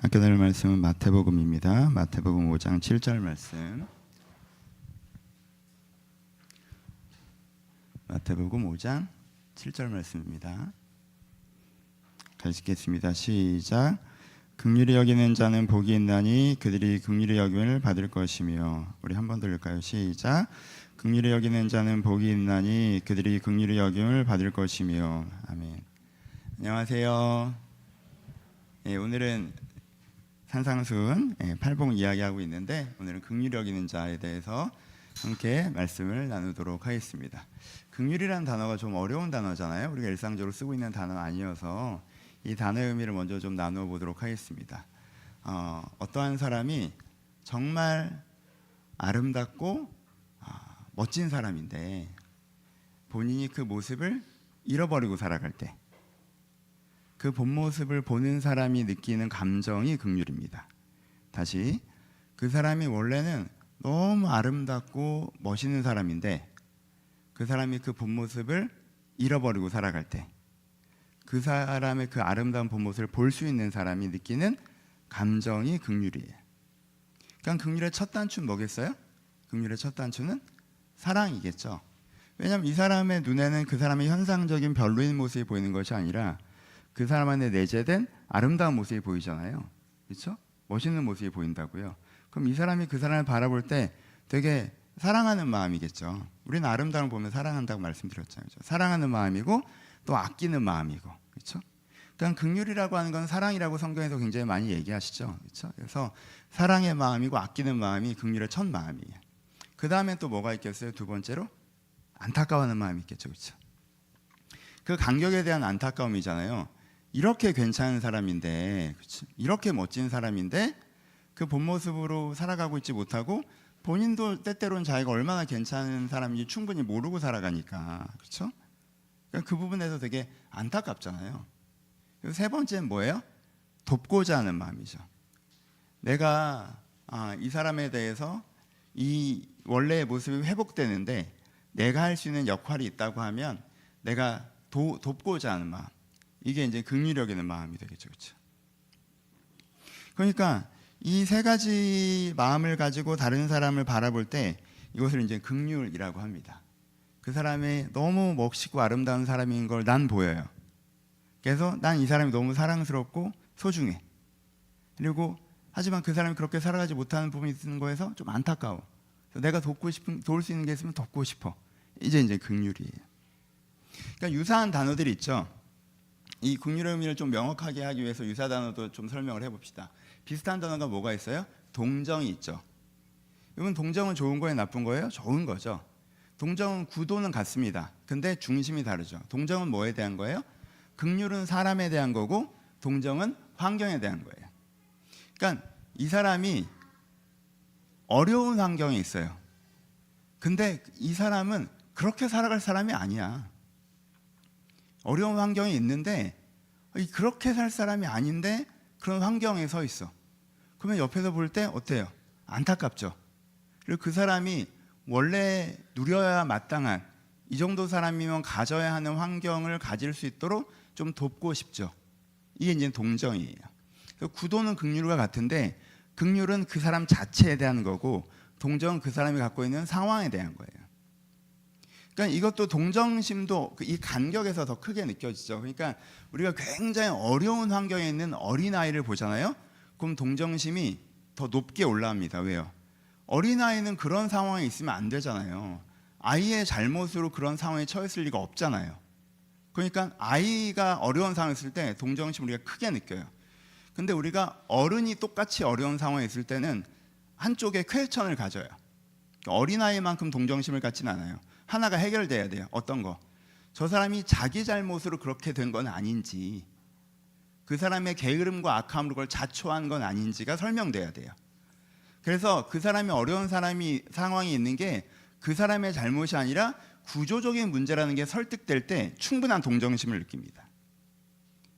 학교 들을 말씀은 마태복음입니다. 마태복음 5장 7절 말씀. 마태복음 5장 7절 말씀입니다. 같이 읽겠습니다. 시작. 긍휼히 여기는 자는 복이 있나니 그들이 긍휼히 여김을 받을 것이며. 우리 한 번 더 읽을까요? 시작. 긍휼히 여기는 자는 복이 있나니 그들이 긍휼히 여김을 받을 것이며. 아멘. 안녕하세요. 오늘은 산상순 팔복 이야기하고 있는데 오늘은 긍휼히 여기는 자에 대해서 함께 말씀을 나누도록 하겠습니다. 긍휼이라는 단어가 좀 어려운 단어잖아요. 우리가 일상적으로 쓰고 있는 단어는 아니어서 이 단어의 의미를 먼저 좀 나누어 보도록 하겠습니다. 어떠한 사람이 정말 아름답고 멋진 사람인데 본인이 그 모습을 잃어버리고 살아갈 때 그 본 모습을 보는 사람이 느끼는 감정이 긍휼입니다. 다시, 그 사람이 원래는 너무 아름답고 멋있는 사람인데 그 사람이 그 본 모습을 잃어버리고 살아갈 때 그 사람의 그 아름다운 본 모습을 볼 수 있는 사람이 느끼는 감정이 긍휼이에요. 그러니까 긍휼의 첫 단추는 뭐겠어요? 긍휼의 첫 단추는 사랑이겠죠. 왜냐하면 이 사람의 눈에는 그 사람의 현상적인 별로인 모습이 보이는 것이 아니라 그 사람 안에 내재된 아름다운 모습이 보이잖아요. 그렇죠? 멋있는 모습이 보인다고요. 그럼 이 사람이 그 사람을 바라볼 때 되게 사랑하는 마음이겠죠. 우리는 아름다움을 보면 사랑한다고 말씀드렸잖아요. 그렇죠? 사랑하는 마음이고 또 아끼는 마음이고, 그렇죠? 그러니까 긍휼이라고 하는 건 사랑이라고 성경에서 굉장히 많이 얘기하시죠. 그렇죠? 그래서 사랑의 마음이고 아끼는 마음이 긍휼의 첫 마음이에요. 그 다음에 또 뭐가 있겠어요? 두 번째로 안타까워하는 마음이 있겠죠, 그렇죠? 그 간격에 대한 안타까움이잖아요. 이렇게 괜찮은 사람인데, 그치? 이렇게 멋진 사람인데 그 본 모습으로 살아가고 있지 못하고 본인도 때때로는 자기가 얼마나 괜찮은 사람인지 충분히 모르고 살아가니까, 그렇죠? 그러니까 그 부분에서 되게 안타깝잖아요. 그리고 세 번째는 뭐예요? 돕고자 하는 마음이죠. 내가 이 사람에 대해서 이 원래의 모습이 회복되는데 내가 할 수 있는 역할이 있다고 하면 내가 돕고자 하는 마음, 이게 이제 긍휼히 여기는 마음이 되겠죠, 그렇죠? 그러니까 이 세 가지 마음을 가지고 다른 사람을 바라볼 때 이것을 이제 긍휼이라고 합니다. 그 사람이 너무 멋있고 아름다운 사람인 걸 난 보여요. 그래서 난 이 사람이 너무 사랑스럽고 소중해. 그리고 하지만 그 사람이 그렇게 살아가지 못하는 부분이 있는 거에서 좀 안타까워. 그래서 내가 도울 수 있는 게 있으면 돕고 싶어. 이제 긍휼이에요. 그러니까 유사한 단어들이 있죠. 이 긍휼의 의미를 좀 명확하게 하기 위해서 유사 단어도 좀 설명을 해봅시다. 비슷한 단어가 뭐가 있어요? 동정이 있죠. 여러분, 동정은 좋은 거예요, 나쁜 거예요? 좋은 거죠. 동정은 구도는 같습니다. 근데 중심이 다르죠. 동정은 뭐에 대한 거예요? 긍휼은 사람에 대한 거고 동정은 환경에 대한 거예요. 그러니까 이 사람이 어려운 환경에 있어요. 근데 이 사람은 그렇게 살아갈 사람이 아니야. 어려운 환경에 있는데 그렇게 살 사람이 아닌데 그런 환경에 서 있어. 그러면 옆에서 볼 때 어때요? 안타깝죠. 그리고 그 사람이 원래 누려야 마땅한 이 정도 사람이면 가져야 하는 환경을 가질 수 있도록 좀 돕고 싶죠. 이게 이제 동정이에요. 구도는 긍휼과 같은데 긍휼은 그 사람 자체에 대한 거고 동정은 그 사람이 갖고 있는 상황에 대한 거예요. 그러니까 이것도 동정심도 이 간격에서 더 크게 느껴지죠. 그러니까 우리가 굉장히 어려운 환경에 있는 어린아이를 보잖아요. 그럼 동정심이 더 높게 올라갑니다. 왜요? 어린아이는 그런 상황에 있으면 안 되잖아요. 아이의 잘못으로 그런 상황에 처했을 리가 없잖아요. 그러니까 아이가 어려운 상황에 있을 때 동정심을 우리가 크게 느껴요. 근데 우리가 어른이 똑같이 어려운 상황에 있을 때는 한쪽에 퀘스천을 가져요. 어린아이만큼 동정심을 갖지는 않아요. 하나가 해결돼야 돼요. 어떤 거? 저 사람이 자기 잘못으로 그렇게 된 건 아닌지, 그 사람의 게으름과 악함으로 그걸 자초한 건 아닌지가 설명돼야 돼요. 그래서 그 사람이 어려운 상황이 있는 게 그 사람의 잘못이 아니라 구조적인 문제라는 게 설득될 때 충분한 동정심을 느낍니다.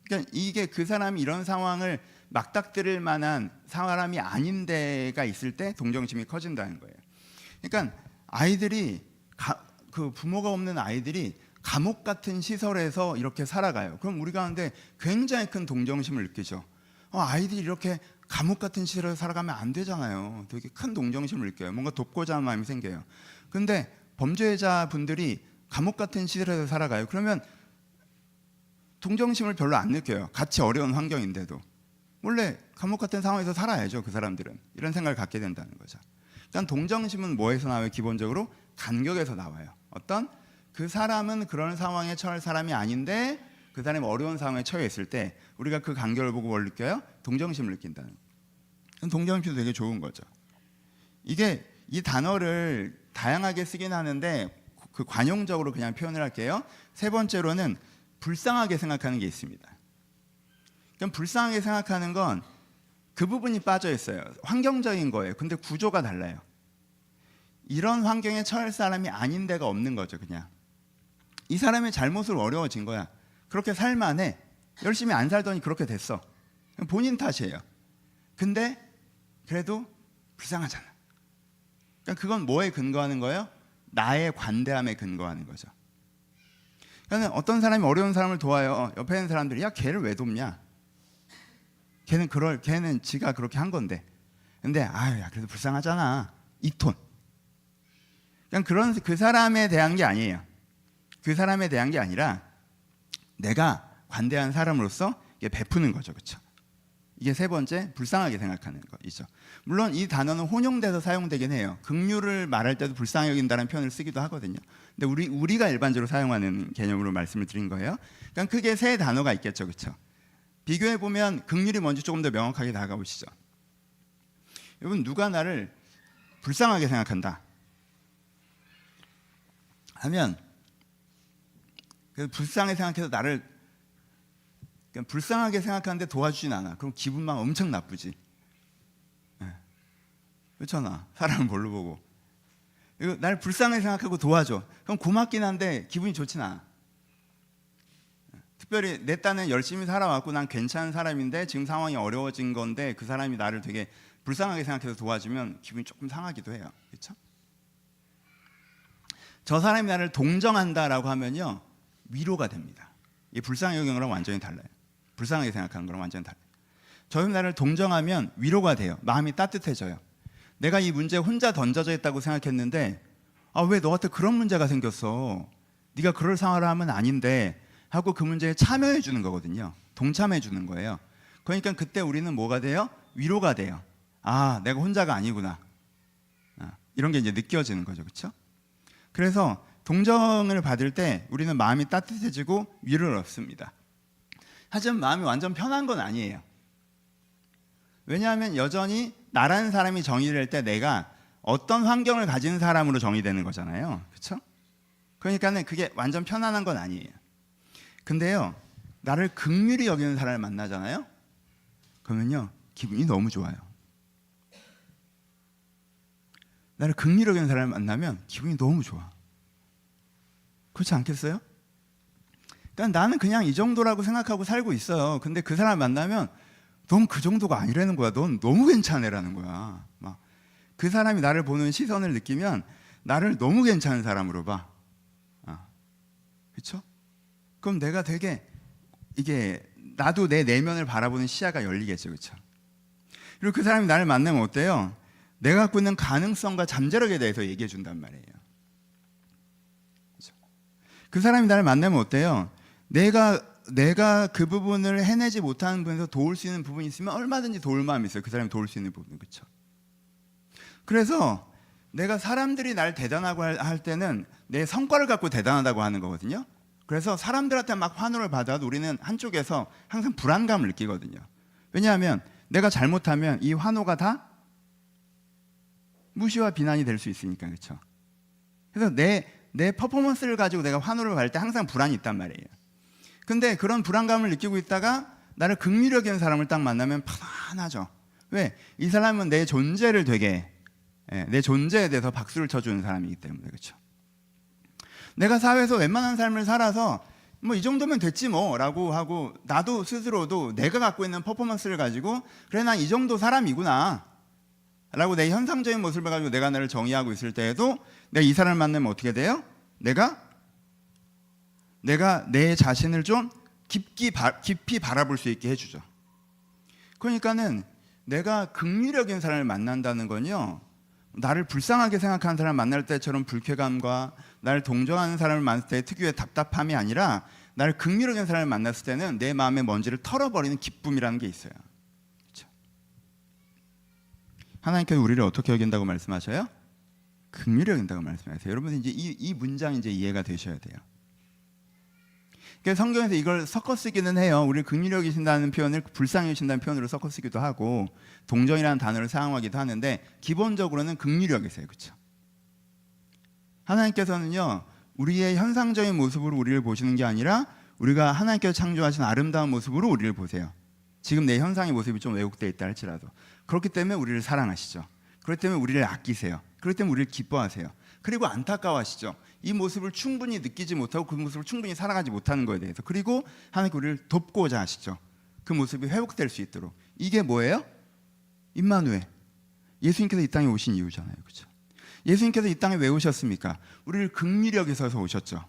그러니까 이게 그 사람이 이런 상황을 맞닥뜨릴 만한 사람이 아닌 데가 있을 때 동정심이 커진다는 거예요. 그러니까 아이들이 그 부모가 없는 아이들이 감옥 같은 시설에서 이렇게 살아가요. 그럼 우리 가운데 굉장히 큰 동정심을 느끼죠. 아이들이 이렇게 감옥 같은 시설에서 살아가면 안 되잖아요. 되게 큰 동정심을 느껴요. 뭔가 돕고자 하는 마음이 생겨요. 근데 범죄자분들이 감옥 같은 시설에서 살아가요. 그러면 동정심을 별로 안 느껴요. 같이 어려운 환경인데도. 원래 감옥 같은 상황에서 살아야죠. 그 사람들은. 이런 생각을 갖게 된다는 거죠. 일단 동정심은 뭐에서 나와요? 기본적으로 간격에서 나와요. 어떤 그 사람은 그런 상황에 처할 사람이 아닌데 그 사람이 어려운 상황에 처해 있을 때 우리가 그 간격을 보고 뭘 느껴요? 동정심을 느낀다는 거예요. 동정심도 되게 좋은 거죠. 이게 이 단어를 다양하게 쓰긴 하는데 그 관용적으로 그냥 표현을 할게요. 세 번째로는 불쌍하게 생각하는 게 있습니다. 그럼 불쌍하게 생각하는 건 그 부분이 빠져 있어요. 환경적인 거예요. 근데 구조가 달라요. 이런 환경에 처할 사람이 아닌 데가 없는 거죠. 그냥 이 사람의 잘못으로 어려워진 거야. 그렇게 살만해. 열심히 안 살더니 그렇게 됐어. 본인 탓이에요. 근데 그래도 불쌍하잖아. 그러니까 그건 뭐에 근거하는 거예요? 나의 관대함에 근거하는 거죠. 그러니까 어떤 사람이 어려운 사람을 도와요. 옆에 있는 사람들이 야 걔를 왜 돕냐? 걔는 지가 그렇게 한 건데. 근데 야 그래도 불쌍하잖아. 이 톤. 그냥 그 사람에 대한 게 아니에요. 그 사람에 대한 게 아니라 내가 관대한 사람으로서 이게 베푸는 거죠. 그렇죠? 이게 세 번째 불쌍하게 생각하는 거이죠. 물론 이 단어는 혼용돼서 사용되긴 해요. 긍휼을 말할 때도 불쌍히 여긴다는 표현을 쓰기도 하거든요. 근데 우리가 일반적으로 사용하는 개념으로 말씀을 드린 거예요. 그러니까 크게 세 단어가 있겠죠. 그렇죠? 비교해 보면 긍휼이 뭔지 조금 더 명확하게 다가오시죠. 여러분 누가 나를 불쌍하게 생각한다 하면 불쌍하게 생각해서 나를 불쌍하게 생각하는데 도와주진 않아. 그럼 기분만 엄청 나쁘지. 그렇잖아. 사람을 뭘로 보고. 날 불쌍하게 생각하고 도와줘. 그럼 고맙긴 한데 기분이 좋진 않아. 특별히 내 딴엔 열심히 살아왔고 난 괜찮은 사람인데 지금 상황이 어려워진 건데 그 사람이 나를 되게 불쌍하게 생각해서 도와주면 기분이 조금 상하기도 해요. 그렇죠? 저 사람이 나를 동정한다라고 하면요 위로가 됩니다. 이 불쌍하게 여기는 거랑 완전히 달라요. 불쌍하게 생각하는 거랑 완전히 달라요. 저 사람이 나를 동정하면 위로가 돼요. 마음이 따뜻해져요. 내가 이 문제에 혼자 던져져 있다고 생각했는데 왜 너한테 그런 문제가 생겼어? 네가 그럴 상황을 하면 아닌데 하고 그 문제에 참여해 주는 거거든요. 동참해 주는 거예요. 그러니까 그때 우리는 뭐가 돼요? 위로가 돼요. 내가 혼자가 아니구나. 이런 게 이제 느껴지는 거죠. 그렇죠? 그래서 동정을 받을 때 우리는 마음이 따뜻해지고 위로를 얻습니다. 하지만 마음이 완전 편한 건 아니에요. 왜냐하면 여전히 나라는 사람이 정의될 때 내가 어떤 환경을 가진 사람으로 정의되는 거잖아요. 그렇죠? 그러니까는 그게 완전 편안한 건 아니에요. 근데요, 나를 긍휼히 여기는 사람을 만나잖아요. 그러면요, 기분이 너무 좋아요. 나를 긍휼히 여기는 사람을 만나면 기분이 너무 좋아. 그렇지 않겠어요? 그러니까 나는 그냥 이 정도라고 생각하고 살고 있어요. 근데 그 사람을 만나면 넌 그 정도가 아니라는 거야. 넌 너무 괜찮애라는 거야. 막 그 사람이 나를 보는 시선을 느끼면 나를 너무 괜찮은 사람으로 봐. 그렇죠? 그럼 내가 되게 이게 나도 내 내면을 바라보는 시야가 열리겠죠. 그렇죠? 그리고 그 사람이 나를 만나면 어때요? 내가 갖고 있는 가능성과 잠재력에 대해서 얘기해 준단 말이에요. 그렇죠? 그 사람이 나를 만나면 어때요? 내가 그 부분을 해내지 못하는 부분에서 도울 수 있는 부분이 있으면 얼마든지 도울 마음이 있어요. 그 사람이 도울 수 있는 부분. 그렇죠? 그래서 내가 사람들이 날 대단하고 할 때는 내 성과를 갖고 대단하다고 하는 거거든요. 그래서 사람들한테 막 환호를 받아도 우리는 한쪽에서 항상 불안감을 느끼거든요. 왜냐하면 내가 잘못하면 이 환호가 다 무시와 비난이 될 수 있으니까. 그렇죠? 그래서 내 퍼포먼스를 가지고 내가 환호를 받을 때 항상 불안이 있단 말이에요. 근데 그런 불안감을 느끼고 있다가 나를 긍휼히 여기는 사람을 딱 만나면 편안하죠. 왜? 이 사람은 내 존재를 되게 내 존재에 대해서 박수를 쳐주는 사람이기 때문에. 그렇죠? 내가 사회에서 웬만한 삶을 살아서 뭐 이 정도면 됐지 뭐 라고 하고 나도 스스로도 내가 갖고 있는 퍼포먼스를 가지고 그래 난 이 정도 사람이구나 라고 내 현상적인 모습을 가지고 내가 나를 정의하고 있을 때에도 내가 이 사람을 만나면 어떻게 돼요? 내가 내 자신을 좀 깊이 바라볼 수 있게 해주죠. 그러니까는 내가 긍휼적인 사람을 만난다는 건요, 나를 불쌍하게 생각하는 사람을 만날 때처럼 불쾌감과 나를 동정하는 사람을 만났을 때 특유의 답답함이 아니라 나를 긍휼적인 사람을 만났을 때는 내 마음의 먼지를 털어버리는 기쁨이라는 게 있어요. 그렇죠? 하나님께서 우리를 어떻게 여긴다고 말씀하셔요? 긍휼히 여긴다고 말씀하세요. 여러분 이제 이 문장 이제 이해가 되셔야 돼요. 그러니까 성경에서 이걸 섞어 쓰기는 해요. 우리를 긍휼히 여기신다는 표현을 불쌍히 여기신다는 표현으로 섞어 쓰기도 하고 동정이라는 단어를 사용하기도 하는데 기본적으로는 긍휼히 여기세요. 그렇죠? 하나님께서는요, 우리의 현상적인 모습으로 우리를 보시는 게 아니라 우리가 하나님께서 창조하신 아름다운 모습으로 우리를 보세요. 지금 내 현상의 모습이 좀 왜곡되어 있다 할지라도. 그렇기 때문에 우리를 사랑하시죠. 그렇기 때문에 우리를 아끼세요. 그렇기 때문에 우리를 기뻐하세요. 그리고 안타까워하시죠. 이 모습을 충분히 느끼지 못하고 그 모습을 충분히 살아가지 못하는 것에 대해서. 그리고 하나님께 우리를 돕고자 하시죠. 그 모습이 회복될 수 있도록. 이게 뭐예요? 임마누엘. 예수님께서 이 땅에 오신 이유잖아요. 그렇죠? 예수님께서 이 땅에 왜 오셨습니까? 우리를 긍휼히 여기셔서 오셨죠.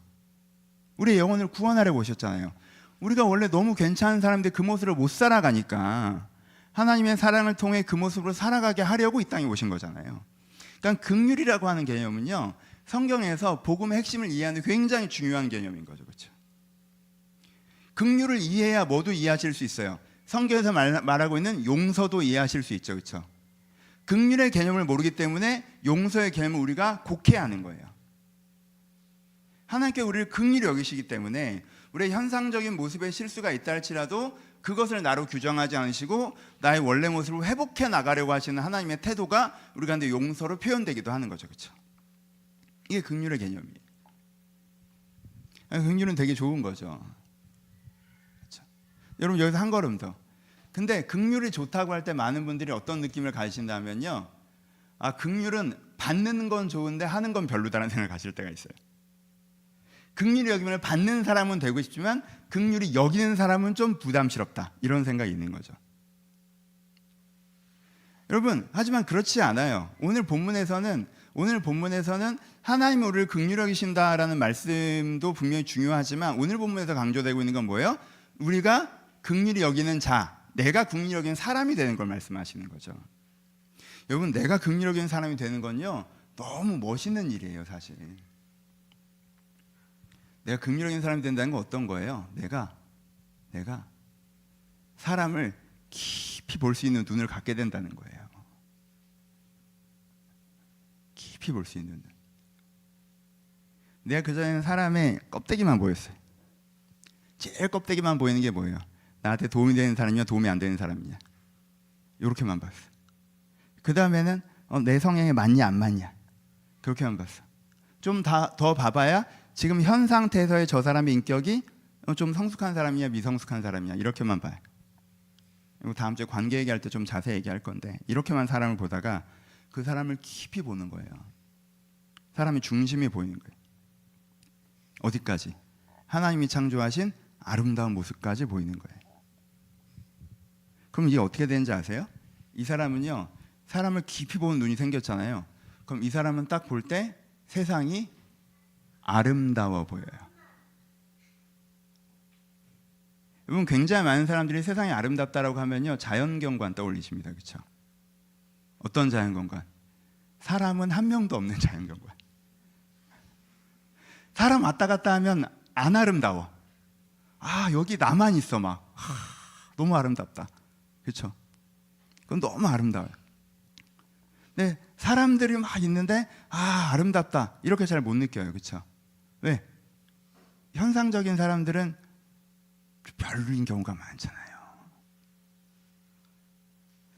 우리의 영혼을 구원하려고 오셨잖아요. 우리가 원래 너무 괜찮은 사람인데 그 모습을 못 살아가니까 하나님의 사랑을 통해 그 모습으로 살아가게 하려고 이 땅에 오신 거잖아요. 그러니까 긍휼이라고 하는 개념은요, 성경에서 복음의 핵심을 이해하는 굉장히 중요한 개념인 거죠. 그렇죠? 긍휼을 이해해야 뭐도 이해하실 수 있어요. 성경에서 말하고 있는 용서도 이해하실 수 있죠. 그렇죠? 긍휼의 개념을 모르기 때문에 용서의 개념을 우리가 곡해하는 거예요. 하나님께 우리를 긍휼히 여기시기 때문에 우리의 현상적인 모습에 실수가 있다 할지라도 그것을 나로 규정하지 않으시고 나의 원래 모습을 회복해 나가려고 하시는 하나님의 태도가 우리 가운데 용서로 표현되기도 하는 거죠. 그렇죠? 이게 긍휼의 개념이에요. 긍휼은 되게 좋은 거죠. 그렇죠? 여러분 여기서 한 걸음 더. 근데 긍휼이 좋다고 할 때 많은 분들이 어떤 느낌을 가지신다면요, 긍휼은 받는 건 좋은데 하는 건 별로다라는 생각을 가질 때가 있어요. 긍휼히 여기면 받는 사람은 되고 싶지만 긍휼히 여기는 사람은 좀 부담스럽다, 이런 생각이 있는 거죠. 여러분, 하지만 그렇지 않아요. 오늘 본문에서는 하나님이 우리를 긍휼히 여기신다라는 말씀도 분명히 중요하지만 오늘 본문에서 강조되고 있는 건 뭐예요? 우리가 긍휼히 여기는 자, 내가 긍휼히 여기는 사람이 되는 걸 말씀하시는 거죠. 여러분, 내가 긍휼히 여기는 사람이 되는 건요, 너무 멋있는 일이에요. 사실 내가 긍휼히 여기는 사람이 된다는 건 어떤 거예요? 내가 사람을 깊이 볼 수 있는 눈을 갖게 된다는 거예요. 깊이 볼 수 있는 눈. 내가 그전에는 사람의 껍데기만 보였어요. 제일 껍데기만 보이는 게 뭐예요? 나한테 도움이 되는 사람이냐 도움이 안 되는 사람이냐, 이렇게만 봤어. 그 다음에는 내 성향에 맞냐 안 맞냐, 그렇게만 봤어. 좀 더 봐봐야 지금 현 상태에서의 저 사람의 인격이 좀 성숙한 사람이냐 미성숙한 사람이냐, 이렇게만 봐요. 그리고 다음 주에 관계 얘기할 때 좀 자세히 얘기할 건데, 이렇게만 사람을 보다가 그 사람을 깊이 보는 거예요. 사람의 중심이 보이는 거예요. 어디까지? 하나님이 창조하신 아름다운 모습까지 보이는 거예요. 그럼 이게 어떻게 되는지 아세요? 이 사람은요, 사람을 깊이 보는 눈이 생겼잖아요. 그럼 이 사람은 딱 볼 때 세상이 아름다워 보여요. 여러분, 굉장히 많은 사람들이 세상이 아름답다라고 하면요, 자연경관 떠올리십니다. 그렇죠? 어떤 자연경관? 사람은 한 명도 없는 자연경관. 사람 왔다 갔다 하면 안 아름다워. 여기 나만 있어 막. 너무 아름답다. 그렇죠? 그건 너무 아름다워요. 근데 사람들이 막 있는데 아름답다, 이렇게 잘 못 느껴요. 그렇죠? 왜? 현상적인 사람들은 별로인 경우가 많잖아요.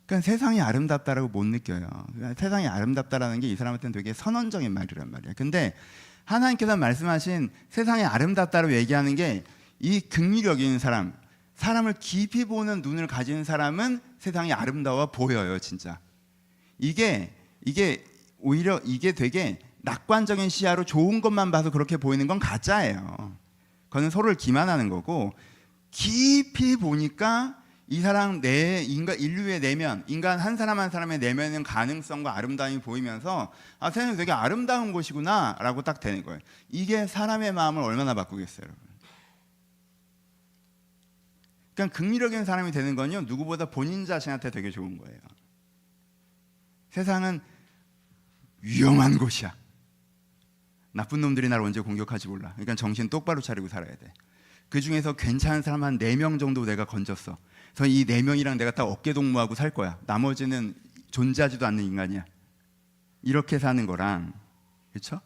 그러니까 세상이 아름답다라고 못 느껴요. 그러니까 세상이 아름답다라는 게 이 사람한테는 되게 선언적인 말이란 말이에요. 근데 하나님께서 말씀하신 세상이 아름답다라고 얘기하는 게 이 긍휼히 여기는 사람, 사람을 깊이 보는 눈을 가진 사람은 세상이 아름다워 보여요. 진짜 이게 오히려 이게 되게 낙관적인 시야로 좋은 것만 봐서 그렇게 보이는 건 가짜예요. 그거는 서로를 기만하는 거고, 깊이 보니까 이 사람 인류의 내면, 인간 한 사람 한 사람의 내면의 가능성과 아름다움이 보이면서 세상이 되게 아름다운 곳이구나 라고 딱 되는 거예요. 이게 사람의 마음을 얼마나 바꾸겠어요, 여러분. 그러니까 긍휼적인 사람이 되는 건요, 누구보다 본인 자신한테 되게 좋은 거예요. 세상은 위험한 곳이야. 나쁜 놈들이 나를 언제 공격할지 몰라. 그러니까 정신 똑바로 차리고 살아야 돼. 그 중에서 괜찮은 사람 한 4명 정도 내가 건졌어. 그래서 이 4명이랑 내가 딱 어깨동무하고 살 거야. 나머지는 존재하지도 않는 인간이야. 이렇게 사는 거랑, 그렇죠?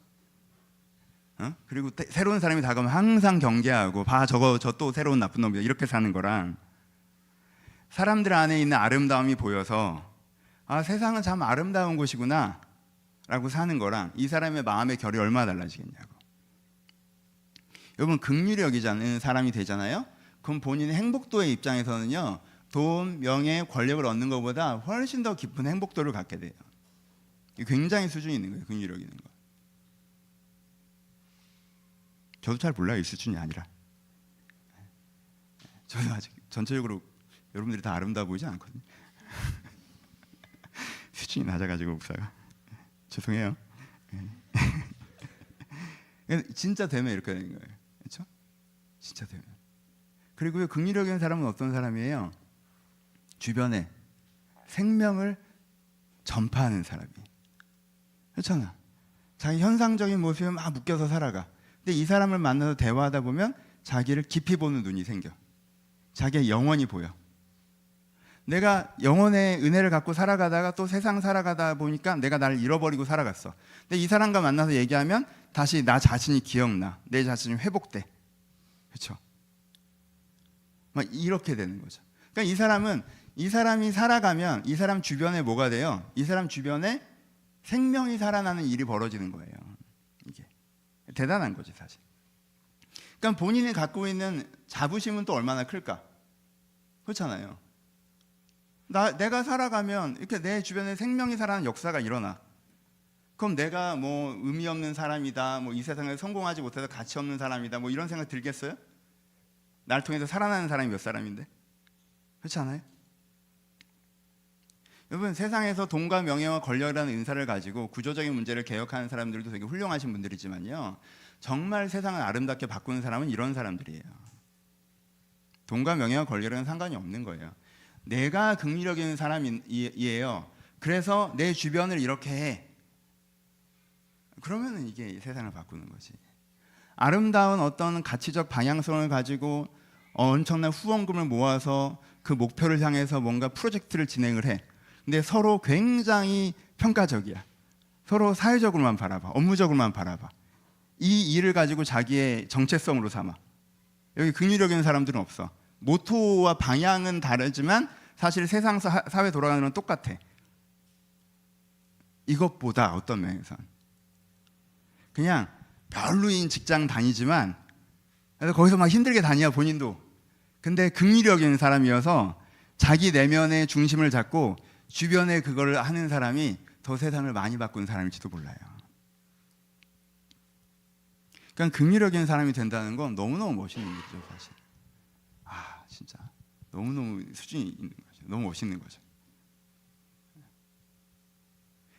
그리고 새로운 사람이 다가오면 항상 경계하고, 봐 저거 저 또 새로운 나쁜 놈이다, 이렇게 사는 거랑, 사람들 안에 있는 아름다움이 보여서 아, 세상은 참 아름다운 곳이구나 라고 사는 거랑, 이 사람의 마음의 결이 얼마나 달라지겠냐고. 여러분, 긍휼히 여기자는 사람이 되잖아요. 그럼 본인의 행복도의 입장에서는요, 돈, 명예, 권력을 얻는 것보다 훨씬 더 깊은 행복도를 갖게 돼요. 굉장히 수준이 있는 거예요, 긍휼히 여기는 거. 저도 잘 몰라요, 이 수준이 아니라. 저도 아직 전체적으로 여러분들이 다 아름다워 보이지 않거든요. 수준이 낮아가지고 목사가 죄송해요. 진짜 되면 이렇게 되는 거예요, 그렇죠? 진짜 되면. 그리고 긍휼히 여기는 사람은 어떤 사람이에요? 주변에 생명을 전파하는 사람이에요. 그렇잖아. 자기 현상적인 모습에 막 묶여서 살아가. 근데 이 사람을 만나서 대화하다 보면 자기를 깊이 보는 눈이 생겨. 자기의 영혼이 보여. 내가 영혼의 은혜를 갖고 살아가다가 또 세상 살아가다 보니까 내가 나를 잃어버리고 살아갔어. 근데 이 사람과 만나서 얘기하면 다시 나 자신이 기억나. 내 자신이 회복돼. 그렇죠? 막 이렇게 되는 거죠. 그러니까 이 사람이 살아가면 이 사람 주변에 뭐가 돼요? 이 사람 주변에 생명이 살아나는 일이 벌어지는 거예요. 이게 대단한 거지, 사실. 그러니까 본인이 갖고 있는 자부심은 또 얼마나 클까? 그렇잖아요. 내가 살아가면 이렇게 내 주변에 생명이 살아나는 역사가 일어나. 그럼 내가 뭐 의미 없는 사람이다, 뭐 이 세상에 성공하지 못해서 가치 없는 사람이다, 뭐 이런 생각 들겠어요? 날 통해서 살아나는 사람이 몇 사람인데? 그렇지 않아요? 여러분, 세상에서 돈과 명예와 권력이라는 은사를 가지고 구조적인 문제를 개혁하는 사람들도 되게 훌륭하신 분들이지만요, 정말 세상을 아름답게 바꾸는 사람은 이런 사람들이에요. 돈과 명예와 권력이라는 상관이 없는 거예요. 내가 긍휼히 여기는 사람이에요. 그래서 내 주변을 이렇게 해. 그러면은 이게 세상을 바꾸는 거지. 아름다운 어떤 가치적 방향성을 가지고 엄청난 후원금을 모아서 그 목표를 향해서 뭔가 프로젝트를 진행을 해. 근데 서로 굉장히 평가적이야. 서로 사회적으로만 바라봐. 업무적으로만 바라봐. 이 일을 가지고 자기의 정체성으로 삼아. 여기 긍휼히 여기는 사람들은 없어. 모토와 방향은 다르지만 사실 세상 사회 돌아가는 건 똑같아. 이것보다 어떤 면에선 그냥 별로인 직장 다니지만, 그래서 거기서 막 힘들게 다녀, 본인도. 근데 긍휼히 여기는 사람이어서 자기 내면의 중심을 잡고 주변에 그걸 하는 사람이 더 세상을 많이 바꾸는 사람일지도 몰라요. 그러니까 긍휼히 여기는 사람이 된다는 건 너무너무 멋있는 일이죠, 사실. 아, 진짜 너무너무 수준이 있는 거죠. 너무 멋있는 거죠.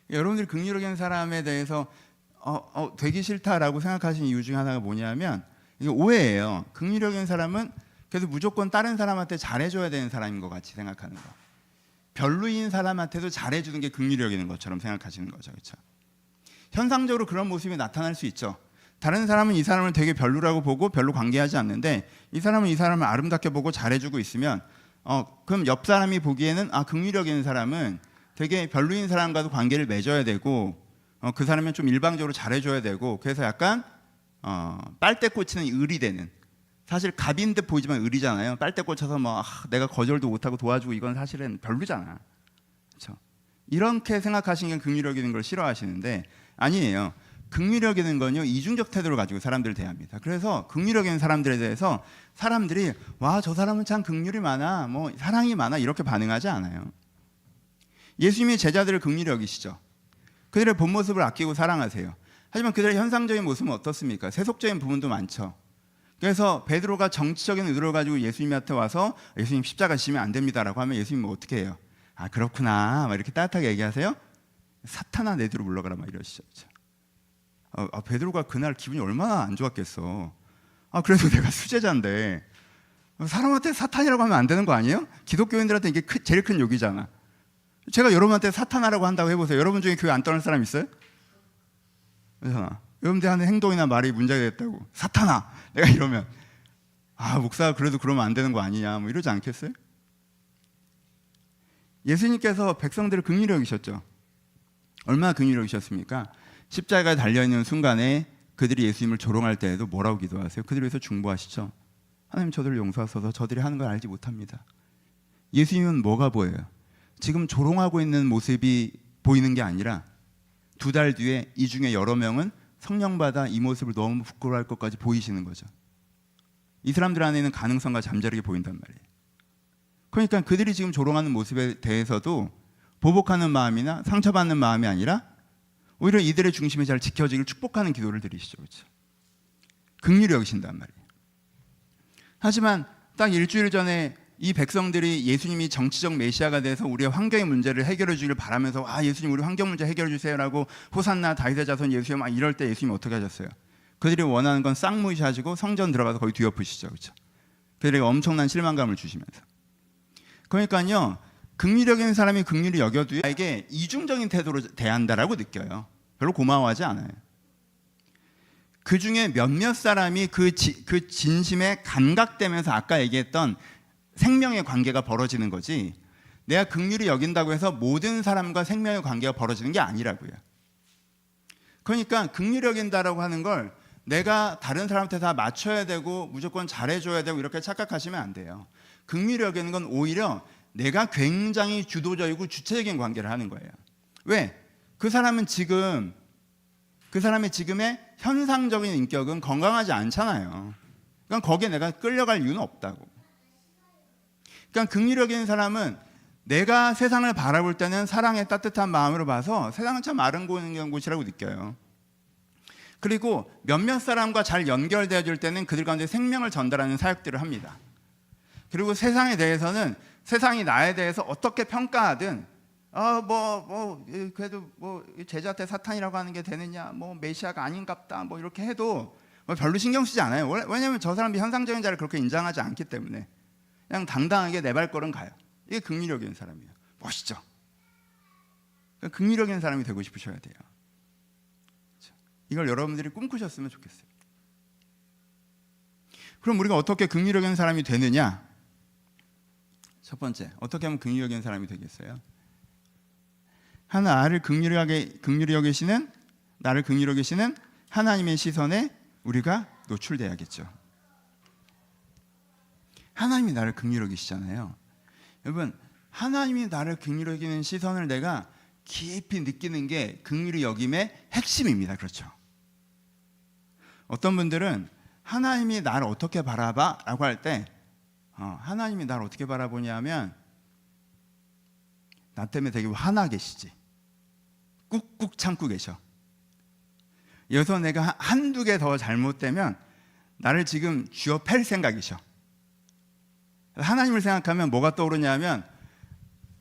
여러분들이 긍휼히 여기는 사람에 대해서 되기 싫다라고 생각하시는 이유 중에 하나가 뭐냐면, 이게 오해예요. 긍휼히 여기는 사람은 그래서 무조건 다른 사람한테 잘해줘야 되는 사람인 것 같이 생각하는 거. 별로인 사람한테도 잘해주는 게 긍휼히 여기는 것처럼 생각하시는 거죠, 그렇죠? 현상적으로 그런 모습이 나타날 수 있죠. 다른 사람은 이 사람을 되게 별로라고 보고 별로 관계하지 않는데, 이 사람은 이 사람을 아름답게 보고 잘해주고 있으면, 그럼 옆 사람이 보기에는 긍휼히 여기는 사람은 되게 별로인 사람과도 관계를 맺어야 되고, 그 사람은 좀 일방적으로 잘해줘야 되고, 그래서 약간 빨대 꽂히는 을이 되는, 사실 갑인 듯 보이지만 을이잖아요. 빨대 꽂혀서 내가 거절도 못하고 도와주고, 이건 사실은 별로잖아, 그렇죠? 이렇게 생각하시는 게 긍휼히 여기는 걸 싫어하시는데, 아니에요. 긍휼히 여기는 건요, 이중적 태도를 가지고 사람들을 대합니다. 그래서 긍휼히 여기는 사람들에 대해서 사람들이 와, 저 사람은 참 긍휼이 많아, 뭐 사랑이 많아, 이렇게 반응하지 않아요. 예수님이 제자들을 긍휼히 여기시죠. 그들의 본 모습을 아끼고 사랑하세요. 하지만 그들의 현상적인 모습은 어떻습니까? 세속적인 부분도 많죠. 그래서 베드로가 정치적인 의도를 가지고 예수님한테 와서 예수님 십자가 지시면 안 됩니다라고 하면 예수님은 어떻게 해요? 아, 그렇구나, 막 이렇게 따뜻하게 얘기하세요? 사탄아, 내 뒤로 물러가라, 막 이러시죠. 베드로가 그날 기분이 얼마나 안 좋았겠어. 그래도 내가 수제자인데 사람한테 사탄이라고 하면 안 되는 거 아니에요? 기독교인들한테 이게 제일 큰 욕이잖아. 제가 여러분한테 사탄하라고 한다고 해보세요. 여러분 중에 교회 안 떠날 사람 있어요? 여러분들 하는 행동이나 말이 문제가 됐다고 사탄아 내가 이러면 목사가 그래도 그러면 안 되는 거 아니냐 뭐 이러지 않겠어요? 예수님께서 백성들을 긍휼히 여기셨죠. 얼마나 긍휼히 여기셨습니까? 십자가에 달려있는 순간에 그들이 예수님을 조롱할 때에도 뭐라고 기도하세요? 그들을 위해서 중보하시죠. 하나님 저들을 용서하소서 저들이 하는 걸 알지 못합니다. 예수님은 뭐가 보여요? 지금 조롱하고 있는 모습이 보이는 게 아니라 2달 뒤에 이 중에 여러 명은 성령 받아 이 모습을 너무 부끄러워할 것까지 보이시는 거죠. 이 사람들 안에는 가능성과 잠자르게 보인단 말이에요. 그러니까 그들이 지금 조롱하는 모습에 대해서도 보복하는 마음이나 상처받는 마음이 아니라 오히려 이들의 중심이 잘 지켜지길 축복하는 기도를 드리시죠. 그렇죠? 긍휼히 여기신단 말이에요. 하지만 딱 일주일 전에 이 백성들이 예수님이 정치적 메시아가 돼서 우리의 환경의 문제를 해결해 주기를 바라면서 예수님 우리 환경 문제 해결해 주세요라고 호산나 다윗의 자손 예수님 막 이럴 때 예수님이 어떻게 하셨어요? 그들이 원하는 건 쌍무시하시고 성전 들어가서 거의 뒤엎으시죠. 그렇죠? 그들에게 엄청난 실망감을 주시면서. 그러니까요. 긍휼히 여기는 사람이 긍휼히 여겨도 나에게 이중적인 태도로 대한다라고 느껴요. 별로 고마워하지 않아요. 그 중에 몇몇 사람이 그 진심에 감각되면서 아까 얘기했던 생명의 관계가 벌어지는 거지 내가 긍휼히 여긴다고 해서 모든 사람과 생명의 관계가 벌어지는 게 아니라고요. 그러니까 긍휼히 여긴다라고 하는 걸 내가 다른 사람한테 다 맞춰야 되고 무조건 잘해줘야 되고 이렇게 착각하시면 안 돼요. 긍휼히 여기는 건 오히려 내가 굉장히 주도적이고 주체적인 관계를 하는 거예요. 왜? 그 사람의 지금의 현상적인 인격은 건강하지 않잖아요. 그러니까 거기에 내가 끌려갈 이유는 없다고. 그러니까 긍휼히 여기는 사람은 내가 세상을 바라볼 때는 사랑의 따뜻한 마음으로 봐서 세상은 참 아름다운 곳이라고 느껴요. 그리고 몇몇 사람과 잘 연결되어 줄 때는 그들 가운데 생명을 전달하는 사역들을 합니다. 그리고 세상에 대해서는 세상이 나에 대해서 어떻게 평가하든 그래도 제자한테 사탄이라고 하는 게 되느냐 메시아가 아닌갑다 이렇게 해도 별로 신경 쓰지 않아요. 왜냐하면 저 사람이 현상적인 자를 그렇게 인정하지 않기 때문에 그냥 당당하게 내 발걸음 가요. 이게 긍휼히 여기는 사람이에요. 멋있죠? 그러니까 긍휼히 여기는 사람이 되고 싶으셔야 돼요. 그렇죠? 이걸 여러분들이 꿈꾸셨으면 좋겠어요. 그럼 우리가 어떻게 긍휼히 여기는 사람이 되느냐? 첫 번째, 어떻게 하면 긍휼히 여기는 사람이 되겠어요? 나를 긍휼히 여기시는 하나님의 시선에 우리가 노출돼야겠죠. 하나님이 나를 긍휼히 여기시잖아요. 여러분, 하나님이 나를 긍휼히 여기는 시선을 내가 깊이 느끼는 게 긍휼히 여김의 핵심입니다. 그렇죠? 어떤 분들은 하나님이 나를 어떻게 바라봐? 라고 할 때 하나님이 나를 어떻게 바라보냐면 나 때문에 되게 화나 계시지. 꾹꾹 참고 계셔. 여기서 내가 한두 개 더 잘못되면 나를 지금 쥐어 팰 생각이셔. 하나님을 생각하면 뭐가 떠오르냐면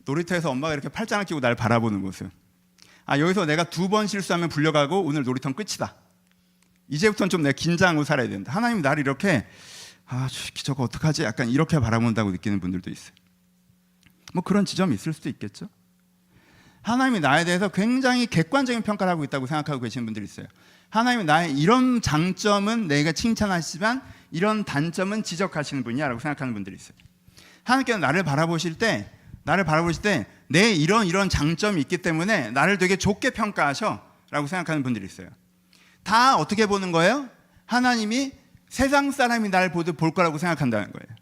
놀이터에서 엄마가 이렇게 팔짱을 끼고 날 바라보는 모습. 여기서 내가 2번 실수하면 불려가고 오늘 놀이터는 끝이다. 이제부터는 좀 내가 긴장하고 살아야 된다. 하나님이 나를 이렇게 저거 어떡하지? 약간 이렇게 바라본다고 느끼는 분들도 있어요. 그런 지점이 있을 수도 있겠죠. 하나님이 나에 대해서 굉장히 객관적인 평가를 하고 있다고 생각하고 계시는 분들이 있어요. 하나님이 나의 이런 장점은 내가 칭찬하시지만 이런 단점은 지적하시는 분이야 라고 생각하는 분들이 있어요. 하나님께서 나를 바라보실 때 내 이런 장점이 있기 때문에 나를 되게 좋게 평가하셔 라고 생각하는 분들이 있어요. 다 어떻게 보는 거예요? 하나님이 세상 사람이 나를 볼 거라고 생각한다는 거예요.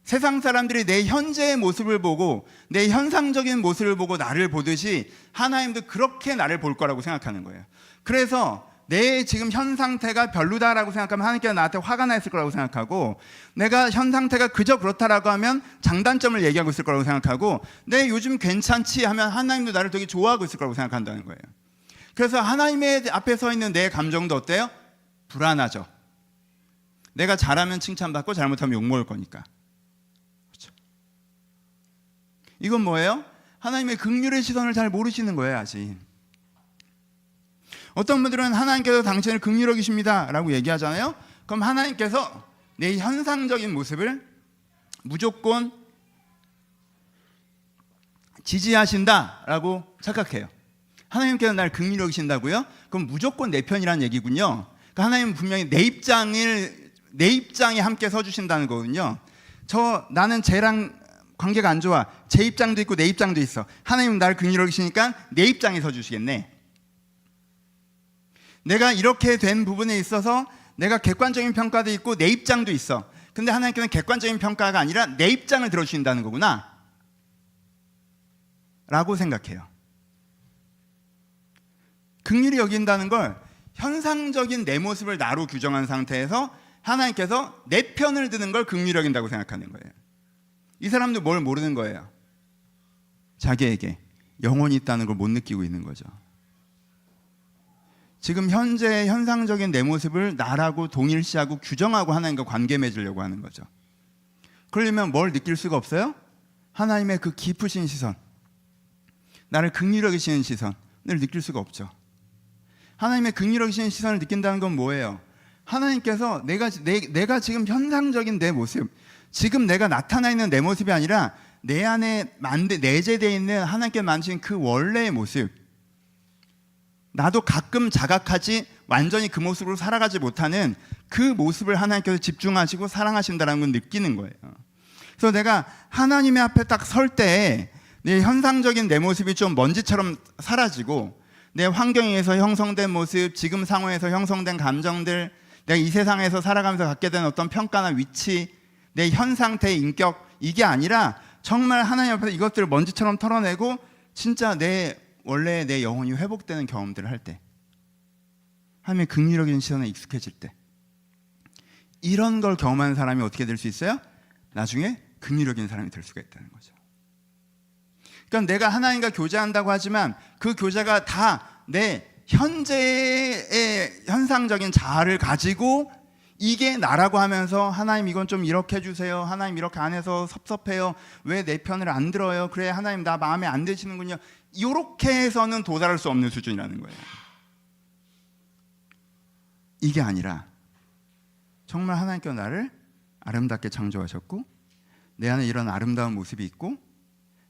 세상 사람들이 내 현재의 모습을 보고 내 현상적인 모습을 보고 나를 보듯이 하나님도 그렇게 나를 볼 거라고 생각하는 거예요. 그래서 내 지금 현 상태가 별로다라고 생각하면 하나님께서 나한테 화가 나 있을 거라고 생각하고, 내가 현 상태가 그저 그렇다라고 하면 장단점을 얘기하고 있을 거라고 생각하고, 내 요즘 괜찮지 하면 하나님도 나를 되게 좋아하고 있을 거라고 생각한다는 거예요. 그래서 하나님의 앞에 서 있는 내 감정도 어때요? 불안하죠. 내가 잘하면 칭찬받고 잘못하면 욕먹을 거니까. 그렇죠? 이건 뭐예요? 하나님의 긍휼의 시선을 잘 모르시는 거예요, 아직. 어떤 분들은 하나님께서 당신을 긍휼히 여기십니다 라고 얘기하잖아요. 그럼 하나님께서 내 현상적인 모습을 무조건 지지하신다라고 착각해요. 하나님께서 날 긍휼히 여기신다고요? 그럼 무조건 내 편이라는 얘기군요. 그러니까 하나님은 분명히 내 입장에 함께 서주신다는 거거든요. 나는 쟤랑 관계가 안 좋아. 제 입장도 있고 내 입장도 있어. 하나님은 나를 긍휼히 여기시니까 내 입장에 서주시겠네. 내가 이렇게 된 부분에 있어서 내가 객관적인 평가도 있고 내 입장도 있어. 근데 하나님께서는 객관적인 평가가 아니라 내 입장을 들어주신다는 거구나 라고 생각해요. 긍휼히 여긴다는 걸 현상적인 내 모습을 나로 규정한 상태에서 하나님께서 내 편을 드는 걸 긍휼히 여긴다고 생각하는 거예요. 이 사람도 뭘 모르는 거예요. 자기에게 영혼이 있다는 걸 못 느끼고 있는 거죠. 지금 현재 현상적인 내 모습을 나라고 동일시하고 규정하고 하나님과 관계 맺으려고 하는 거죠. 그러려면 뭘 느낄 수가 없어요? 하나님의 그 깊으신 시선, 나를 긍휼히 여기시는 시선을 느낄 수가 없죠. 하나님의 긍휼히 여기시는 시선을 느낀다는 건 뭐예요? 하나님께서 내가 지금 현상적인 내 모습, 지금 내가 나타나 있는 내 모습이 아니라 내 안에 내재되어 있는 하나님께 만드신 그 원래의 모습, 나도 가끔 자각하지 완전히 그 모습으로 살아가지 못하는 그 모습을 하나님께서 집중하시고 사랑하신다는 걸 느끼는 거예요. 그래서 내가 하나님의 앞에 딱 설 때 내 현상적인 내 모습이 좀 먼지처럼 사라지고 내 환경에서 형성된 모습, 지금 상황에서 형성된 감정들, 내가 이 세상에서 살아가면서 갖게 된 어떤 평가나 위치, 내 현 상태의 인격, 이게 아니라 정말 하나님 앞에서 이것들을 먼지처럼 털어내고 진짜 원래 내 영혼이 회복되는 경험들을 할 때, 하나님의 긍휼히 여기는 시선에 익숙해질 때, 이런 걸 경험하는 사람이 어떻게 될 수 있어요? 나중에 긍휼히 여기는 사람이 될 수가 있다는 거죠. 그러니까 내가 하나님과 교제한다고 하지만 그 교제가 다 내 현재의 현상적인 자아를 가지고 이게 나라고 하면서 하나님 이건 좀 이렇게 해주세요. 하나님 이렇게 안 해서 섭섭해요. 왜 내 편을 안 들어요? 그래 하나님 나 마음에 안 드시는군요. 이렇게 해서는 도달할 수 없는 수준이라는 거예요. 이게 아니라 정말 하나님께서 나를 아름답게 창조하셨고 내 안에 이런 아름다운 모습이 있고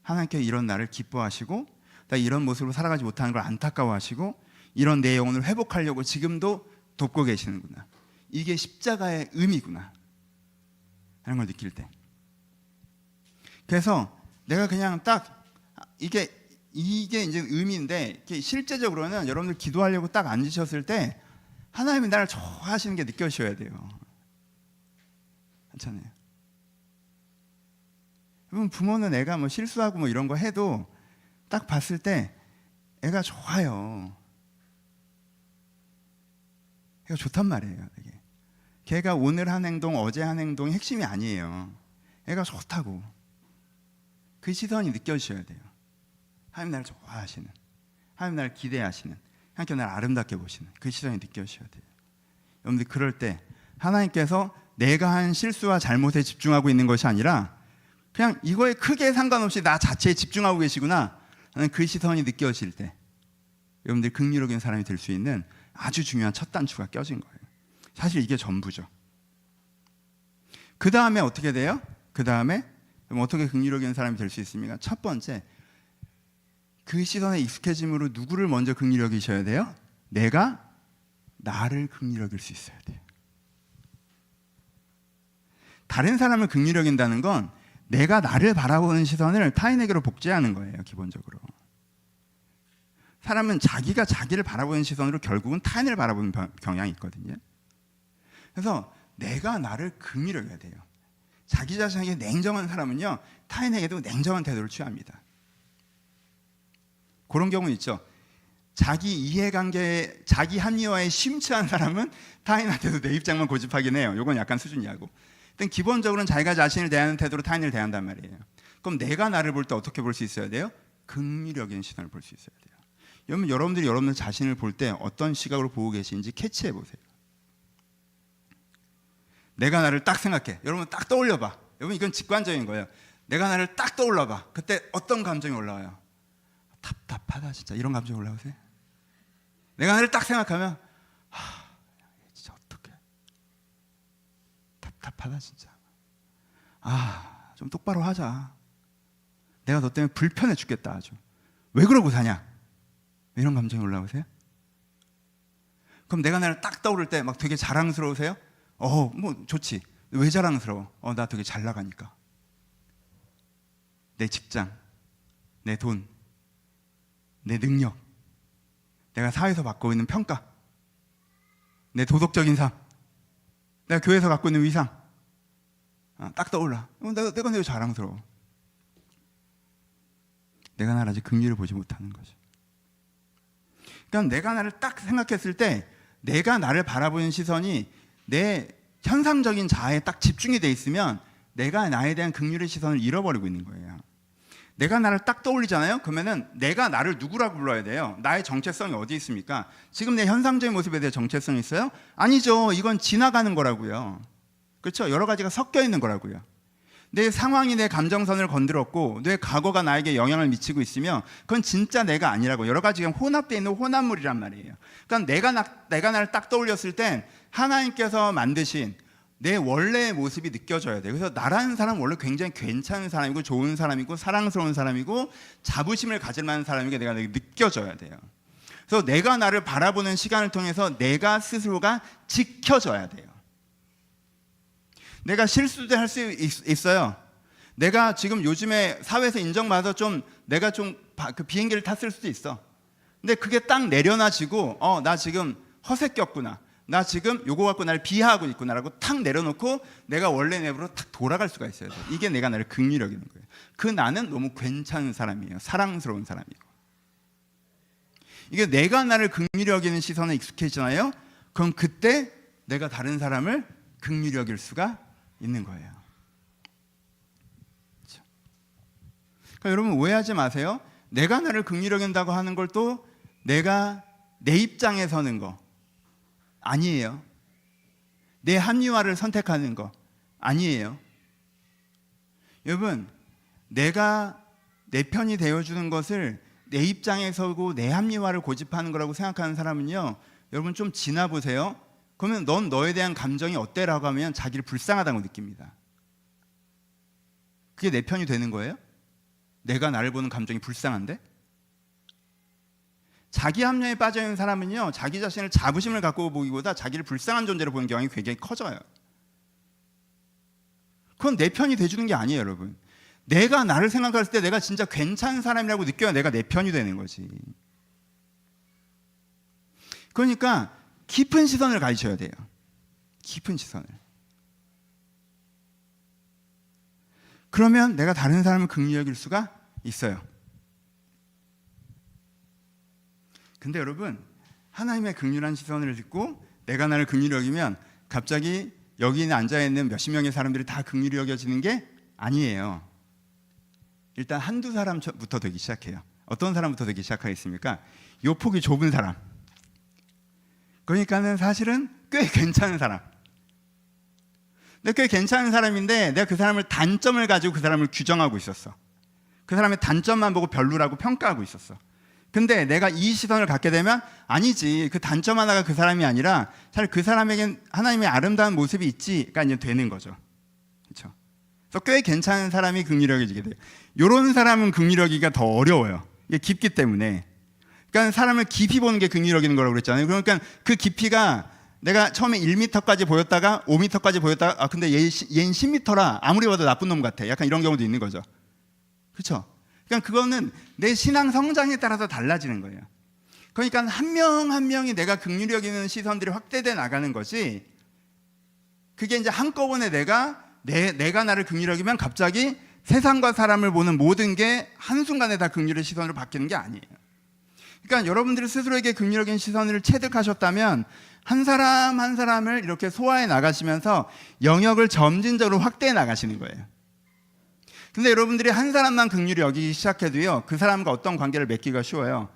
하나님께서 이런 나를 기뻐하시고 나 이런 모습으로 살아가지 못하는 걸 안타까워하시고 이런 내 영혼을 회복하려고 지금도 돕고 계시는구나. 이게 십자가의 의미구나 하는 걸 느낄 때, 그래서 내가 그냥 딱 이게 이제 의미인데 실제적으로는 여러분들 기도하려고 딱 앉으셨을 때 하나님이 나를 좋아하시는 게 느껴져야 돼요. 괜찮아요. 여러분 부모는 애가 뭐 실수하고 뭐 이런 거 해도 딱 봤을 때 애가 좋아요. 애가 좋단 말이에요. 이게. 걔가 오늘 한 행동, 어제 한 행동이 핵심이 아니에요. 애가 좋다고. 그 시선이 느껴지셔야 돼요. 하나님 나를 좋아하시는, 하나님 나를 기대하시는, 하나님께서 나를 아름답게 보시는 그 시선이 느껴지셔야 돼요. 여러분들 그럴 때 하나님께서 내가 한 실수와 잘못에 집중하고 있는 것이 아니라 그냥 이거에 크게 상관없이 나 자체에 집중하고 계시구나 하는 그 시선이 느껴질 때 여러분들 긍휼히 여기는 사람이 될 수 있는 아주 중요한 첫 단추가 껴진 거예요. 사실 이게 전부죠. 그 다음에 어떻게 돼요? 그 다음에 어떻게 긍휼히 여기는 사람이 될 수 있습니까? 첫 번째, 그 시선에 익숙해짐으로 누구를 먼저 긍휼히 여기셔야 돼요? 내가 나를 긍휼히 여길 수 있어야 돼요. 다른 사람을 긍휼히 여긴다는 건 내가 나를 바라보는 시선을 타인에게로 복제하는 거예요. 기본적으로 사람은 자기가 자기를 바라보는 시선으로 결국은 타인을 바라보는 경향이 있거든요. 그래서 내가 나를 긍휼히 여겨야 돼요. 자기 자신에게 냉정한 사람은요 타인에게도 냉정한 태도를 취합니다. 그런 경우 있죠. 자기 이해관계, 자기 합리화에 심취한 사람은 타인한테도 내 입장만 고집하긴 해요. 이건 약간 수준 이하고. 일단 기본적으로는 자기가 자신을 대하는 태도로 타인을 대한단 말이에요. 그럼 내가 나를 볼 때 어떻게 볼 수 있어야 돼요? 긍휼히 여기는 시선을 볼 수 있어야 돼요. 여러분들이 여러분들 자신을 볼 때 어떤 시각으로 보고 계신지 캐치해 보세요. 내가 나를 딱 생각해. 여러분 딱 떠올려봐. 여러분 이건 직관적인 거예요. 내가 나를 딱 떠올려봐. 그때 어떤 감정이 올라와요? 답답하다 진짜, 이런 감정이 올라오세요? 내가 나를 딱 생각하면 진짜 어떡해, 답답하다 진짜. 좀 똑바로 하자. 내가 너 때문에 불편해 죽겠다 아주. 왜 그러고 사냐? 이런 감정이 올라오세요? 그럼 내가 나를 딱 떠오를 때 막 되게 자랑스러우세요? 뭐 좋지. 왜 자랑스러워? 나 되게 잘 나가니까. 내 직장, 내 돈, 내 능력, 내가 사회에서 받고 있는 평가, 내 도덕적인 삶, 내가 교회에서 갖고 있는 위상, 딱 떠올라. 내가 왜 자랑스러워? 내가 나를 아직 긍휼을 보지 못하는 거죠. 그러니까 내가 나를 딱 생각했을 때 내가 나를 바라보는 시선이 내 현상적인 자아에 딱 집중이 돼 있으면 내가 나에 대한 긍휼의 시선을 잃어버리고 있는 거예요. 내가 나를 딱 떠올리잖아요. 그러면은 내가 나를 누구라고 불러야 돼요? 나의 정체성이 어디 있습니까? 지금 내 현상적인 모습에 대해 정체성이 있어요? 아니죠. 이건 지나가는 거라고요. 그렇죠? 여러 가지가 섞여 있는 거라고요. 내 상황이 내 감정선을 건드렸고 내 과거가 나에게 영향을 미치고 있으면 그건 진짜 내가 아니라고. 여러 가지가 혼합되어 있는 혼합물이란 말이에요. 그러니까 내가 나를 딱 떠올렸을 땐 하나님께서 만드신 내 원래의 모습이 느껴져야 돼요. 그래서 나라는 사람은 원래 굉장히 괜찮은 사람이고 좋은 사람이고 사랑스러운 사람이고 자부심을 가질 만한 사람이고 내가 느껴져야 돼요. 그래서 내가 나를 바라보는 시간을 통해서 내가 스스로가 지켜져야 돼요. 내가 실수도 할 수 있어요. 내가 지금 요즘에 사회에서 인정받아서 내가 그 비행기를 탔을 수도 있어. 근데 그게 딱 내려놔지고 나 지금 허세꼈구나. 나 지금 요거 갖고 나를 비하하고 있구나라고 탁 내려놓고 내가 원래 내부로 탁 돌아갈 수가 있어요. 이게 내가 나를 긍휼히 여기는 거예요. 그 나는 너무 괜찮은 사람이에요. 사랑스러운 사람이고. 이게 내가 나를 긍휼히 여기는 시선에 익숙해지잖아요. 그럼 그때 내가 다른 사람을 긍휼히 여길 수가 있는 거예요. 그렇죠? 그러니까 여러분 오해하지 마세요. 내가 나를 긍휼히 여긴다고 하는 걸 또 내가 내 입장에 서는 거 아니에요. 내 합리화를 선택하는 거 아니에요. 여러분, 내가 내 편이 되어주는 것을 내 입장에 서고 내 합리화를 고집하는 거라고 생각하는 사람은요, 여러분 좀 지나보세요. 그러면 넌 너에 대한 감정이 어때라고 하면 자기를 불쌍하다고 느낍니다. 그게 내 편이 되는 거예요? 내가 나를 보는 감정이 불쌍한데? 자기 합리화에 빠져있는 사람은요, 자기 자신을 자부심을 갖고 보기보다 자기를 불쌍한 존재로 보는 경향이 굉장히 커져요. 그건 내 편이 돼주는 게 아니에요, 여러분. 내가 나를 생각할 때 내가 진짜 괜찮은 사람이라고 느껴야 내가 내 편이 되는 거지. 그러니까 깊은 시선을 가지셔야 돼요. 깊은 시선을. 그러면 내가 다른 사람을 긍휼히 여길 수가 있어요. 근데 여러분, 하나님의 긍휼한 시선을 듣고 내가 나를 긍휼히 여기면 갑자기 여기 앉아있는 몇십 명의 사람들이 다 긍휼히 여겨지는 게 아니에요. 일단 한두 사람부터 되기 시작해요. 어떤 사람부터 되기 시작하겠습니까? 요 폭이 좁은 사람. 그러니까는 사실은 꽤 괜찮은 사람. 근데 꽤 괜찮은 사람인데 내가 그 사람을 단점을 가지고 그 사람을 규정하고 있었어. 그 사람의 단점만 보고 별로라고 평가하고 있었어. 근데 내가 이 시선을 갖게 되면 아니지, 그 단점 하나가 그 사람이 아니라 사실 그 사람에겐 하나님의 아름다운 모습이 있지가 이제 되는 거죠. 그렇죠? 그래서 꽤 괜찮은 사람이 긍휼히 여겨지게 돼요. 이런 사람은 긍휼히 여기기가 더 어려워요. 이게 깊기 때문에. 그러니까 사람을 깊이 보는 게 긍휼히 여기는 거라고 그랬잖아요. 그러니까 그 깊이가 내가 처음에 1m까지 보였다가 5m까지 보였다가 근데 얘는 10m라 아무리 봐도 나쁜 놈 같아. 약간 이런 경우도 있는 거죠. 그렇죠? 그러니까 그거는 내 신앙 성장에 따라서 달라지는 거예요. 그러니까 한 명 한 명이 내가 긍휼히 여기는 시선들이 확대돼 나가는 것이, 그게 이제 한꺼번에 내가 나를 긍휼히 여기면 갑자기 세상과 사람을 보는 모든 게 한순간에 다 긍휼의 시선으로 바뀌는 게 아니에요. 그러니까 여러분들이 스스로에게 긍휼히 여기는 시선을 체득하셨다면 한 사람 한 사람을 이렇게 소화해 나가시면서 영역을 점진적으로 확대해 나가시는 거예요. 근데 여러분들이 한 사람만 긍휼히 여기기 시작해도요, 그 사람과 어떤 관계를 맺기가 쉬워요.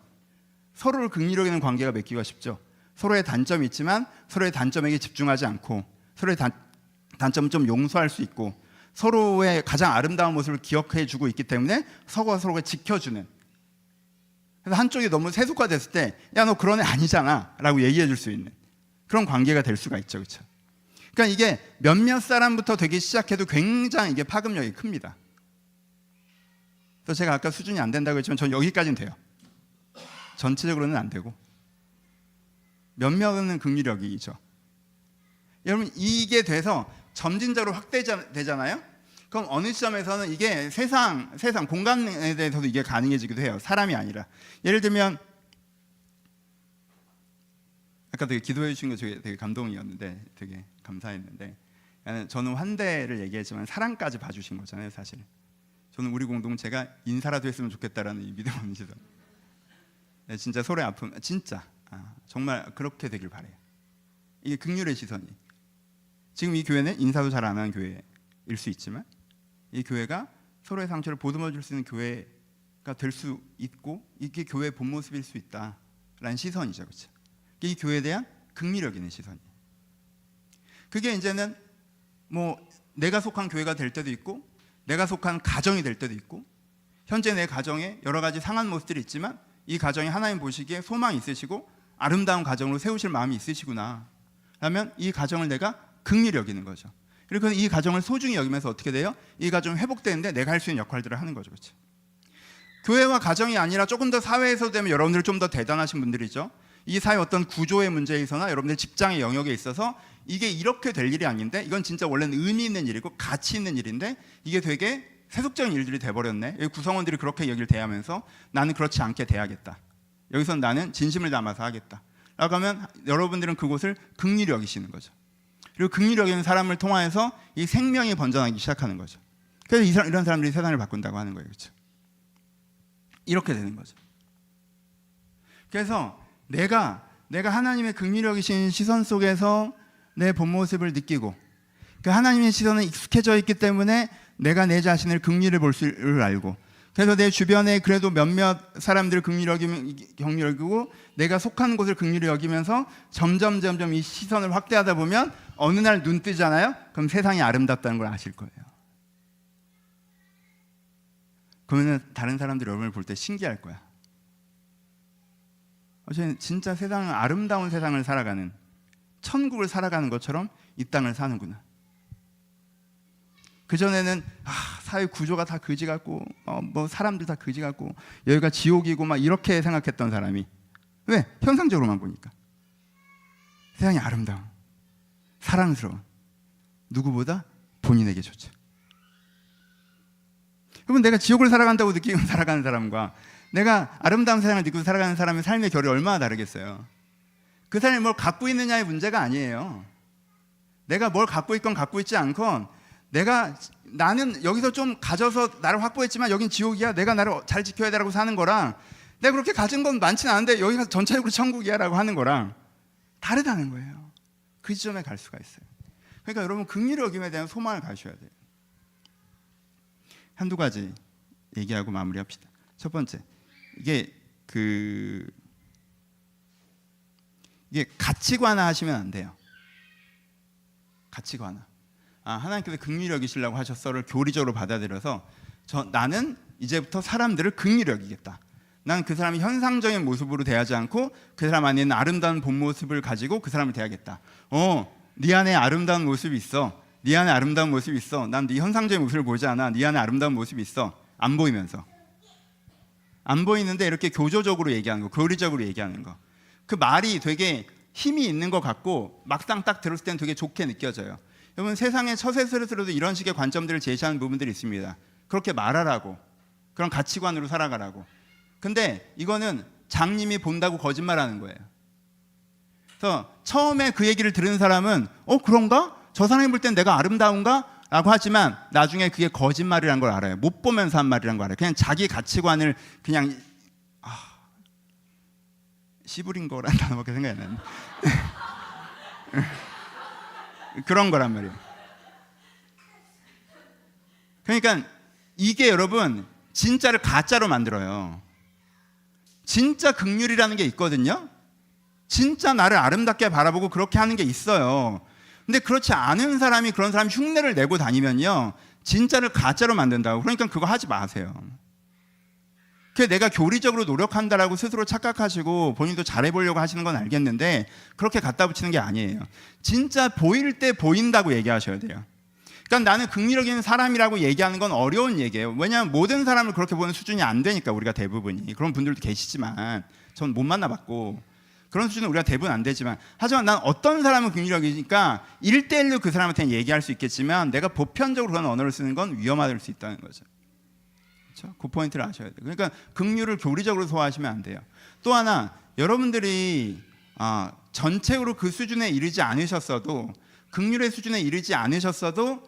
서로를 긍휼히 여기는 관계가 맺기가 쉽죠. 서로의 단점이 있지만 서로의 단점에게 집중하지 않고 서로의 단점을 좀 용서할 수 있고 서로의 가장 아름다운 모습을 기억해 주고 있기 때문에 서로가 지켜주는. 그래서 한쪽이 너무 세속화됐을 때 야, 너 그런 애 아니잖아 라고 얘기해 줄 수 있는 그런 관계가 될 수가 있죠. 그렇죠? 그러니까 이게 몇몇 사람부터 되기 시작해도 굉장히 이게 파급력이 큽니다. 그래서 제가 아까 수준이 안 된다고 했지만 전 여기까지는 돼요. 전체적으로는 안 되고 몇몇은 긍휼력이죠. 여러분 이게 돼서 점진적으로 확대되잖아요. 그럼 어느 시점에서는 이게 세상 공간에 대해서도 이게 가능해지기도 해요. 사람이 아니라. 예를 들면 아까 되게 기도해 주신 거 되게 감동이었는데 되게 감사했는데, 저는 환대를 얘기했지만 사랑까지 봐주신 거잖아요. 사실 저는 우리 공동체가 인사라도 했으면 좋겠다라는 이 믿음 없는 시선. 네, 진짜 소리 아픔, 진짜 정말 그렇게 되길 바래요. 이게 긍휼의 시선이. 지금 이 교회는 인사도 잘 안 하는 교회일 수 있지만 이 교회가 서로의 상처를 보듬어 줄 수 있는 교회가 될 수 있고, 이게 교회의 본 모습일 수 있다라는 시선이죠. 그렇죠? 이 교회에 대한 긍휼력 있는 시선이에요. 그게 이제는 뭐 내가 속한 교회가 될 때도 있고 내가 속한 가정이 될 때도 있고, 현재 내 가정에 여러 가지 상한 모습들이 있지만 이 가정이 하나님 보시기에 소망이 있으시고 아름다운 가정으로 세우실 마음이 있으시구나 라면 이 가정을 내가 긍휼히 여기는 거죠. 그리고 이 가정을 소중히 여기면서 어떻게 돼요? 이 가정이 회복되는데 내가 할 수 있는 역할들을 하는 거죠. 그렇죠? 교회와 가정이 아니라 조금 더 사회에서 되면 여러분들 좀 더 대단하신 분들이죠. 이 사회 어떤 구조의 문제에 있어나 여러분들 직장의 영역에 있어서 이게 이렇게 될 일이 아닌데 이건 진짜 원래는 의미 있는 일이고 가치 있는 일인데 이게 되게 세속적인 일들이 돼버렸네. 여기 구성원들이 그렇게 여기를 대하면서 나는 그렇지 않게 대하겠다. 여기선 나는 진심을 담아서 하겠다 라고 하면 여러분들은 그곳을 긍휼히 여기시는 거죠. 그리고 긍휼히 여기는 사람을 통하여서 이 생명이 번져나기 시작하는 거죠. 그래서 이런 사람들이 세상을 바꾼다고 하는 거예요. 그렇죠? 이렇게 되는 거죠. 그래서 내가 하나님의 긍휼히 여기신 시선 속에서 내 본 모습을 느끼고, 그 하나님의 시선은 익숙해져 있기 때문에 내가 내 자신을 긍휼히 볼 줄 알고, 그래서 내 주변에 그래도 몇몇 사람들을 긍휼히 여기고 내가 속한 곳을 긍휼히 여기면서 점점 이 시선을 확대하다 보면 어느 날 눈 뜨잖아요. 그럼 세상이 아름답다는 걸 아실 거예요. 그러면 다른 사람들이 여러분을 볼 때 신기할 거야. 저는 진짜 세상은 아름다운 세상을 살아가는, 천국을 살아가는 것처럼 이 땅을 사는구나. 그전에는 사회 구조가 다 그지 같고 뭐 사람들 다 그지 같고 여기가 지옥이고 막 이렇게 생각했던 사람이, 왜? 현상적으로만 보니까 세상이 아름다운, 사랑스러운, 누구보다 본인에게 좋죠. 그러면 내가 지옥을 살아간다고 느끼고 살아가는 사람과 내가 아름다운 세상을 느끼고 살아가는 사람의 삶의 결이 얼마나 다르겠어요. 그 사람이 뭘 갖고 있느냐의 문제가 아니에요. 내가 뭘 갖고 있건 갖고 있지 않건 나는 여기서 좀 가져서 나를 확보했지만 여긴 지옥이야, 내가 나를 잘 지켜야 되라고 사는 거랑 내가 그렇게 가진 건 많지는 않은데 여기가 전체적으로 천국이야 라고 하는 거랑 다르다는 거예요. 그 지점에 갈 수가 있어요. 그러니까 여러분 긍휼히 여김에 대한 소망을 가셔야 돼요. 한두 가지 얘기하고 마무리합시다. 첫 번째, 이게 가치관화 하시면 안 돼요. 가치관화. 하나님께서 긍휼히 여기시려고 하셨어를 교리적으로 받아들여서 나는 이제부터 사람들을 긍휼히 여기겠다. 난 그 사람이 현상적인 모습으로 대하지 않고 그 사람 안에 있는 아름다운 본 모습을 가지고 그 사람을 대하겠다. 네 안에 아름다운 모습이 있어. 네 안에 아름다운 모습이 있어. 난 네 현상적인 모습을 보지 않아. 네 안에 아름다운 모습이 있어. 안 보이면서. 안 보이는데 이렇게 교조적으로 얘기하는 거, 교리적으로 얘기하는 거. 그 말이 되게 힘이 있는 것 같고 막상 딱 들었을 때는 되게 좋게 느껴져요. 여러분 세상의 처세술에서도 이런 식의 관점들을 제시하는 부분들이 있습니다. 그렇게 말하라고, 그런 가치관으로 살아가라고. 근데 이거는 장님이 본다고 거짓말하는 거예요. 그래서 처음에 그 얘기를 들은 사람은 그런가? 저 사람이 볼 땐 내가 아름다운가? 라고 하지만 나중에 그게 거짓말이라는 걸 알아요. 못 보면서 한 말이라는 걸 알아요. 그냥 자기 가치관을 그냥 씨부린 거라는 단어밖에 생각이 안 나네. 그런 거란 말이에요. 그러니까 이게 여러분 진짜를 가짜로 만들어요. 진짜 긍휼이라는 게 있거든요. 진짜 나를 아름답게 바라보고 그렇게 하는 게 있어요. 근데 그렇지 않은 사람이 그런 사람 흉내를 내고 다니면요 진짜를 가짜로 만든다고. 그러니까 그거 하지 마세요. 그 내가 교리적으로 노력한다라고 스스로 착각하시고 본인도 잘해보려고 하시는 건 알겠는데 그렇게 갖다 붙이는 게 아니에요. 진짜 보일 때 보인다고 얘기하셔야 돼요. 그러니까 나는 긍휼력 있는 사람이라고 얘기하는 건 어려운 얘기예요. 왜냐하면 모든 사람을 그렇게 보는 수준이 안 되니까, 우리가 대부분이. 그런 분들도 계시지만 전 못 만나봤고 그런 수준은 우리가 대부분 안 되지만, 하지만 난 어떤 사람은 긍휼력이니까 1대1로 그 사람한테 얘기할 수 있겠지만 내가 보편적으로 그런 언어를 쓰는 건 위험할 수 있다는 거죠. 그렇죠? 그 포인트를 아셔야 돼요. 그러니까 긍휼을 교리적으로 소화하시면 안 돼요. 또 하나, 여러분들이 전체적으로 그 수준에 이르지 않으셨어도, 긍휼의 수준에 이르지 않으셨어도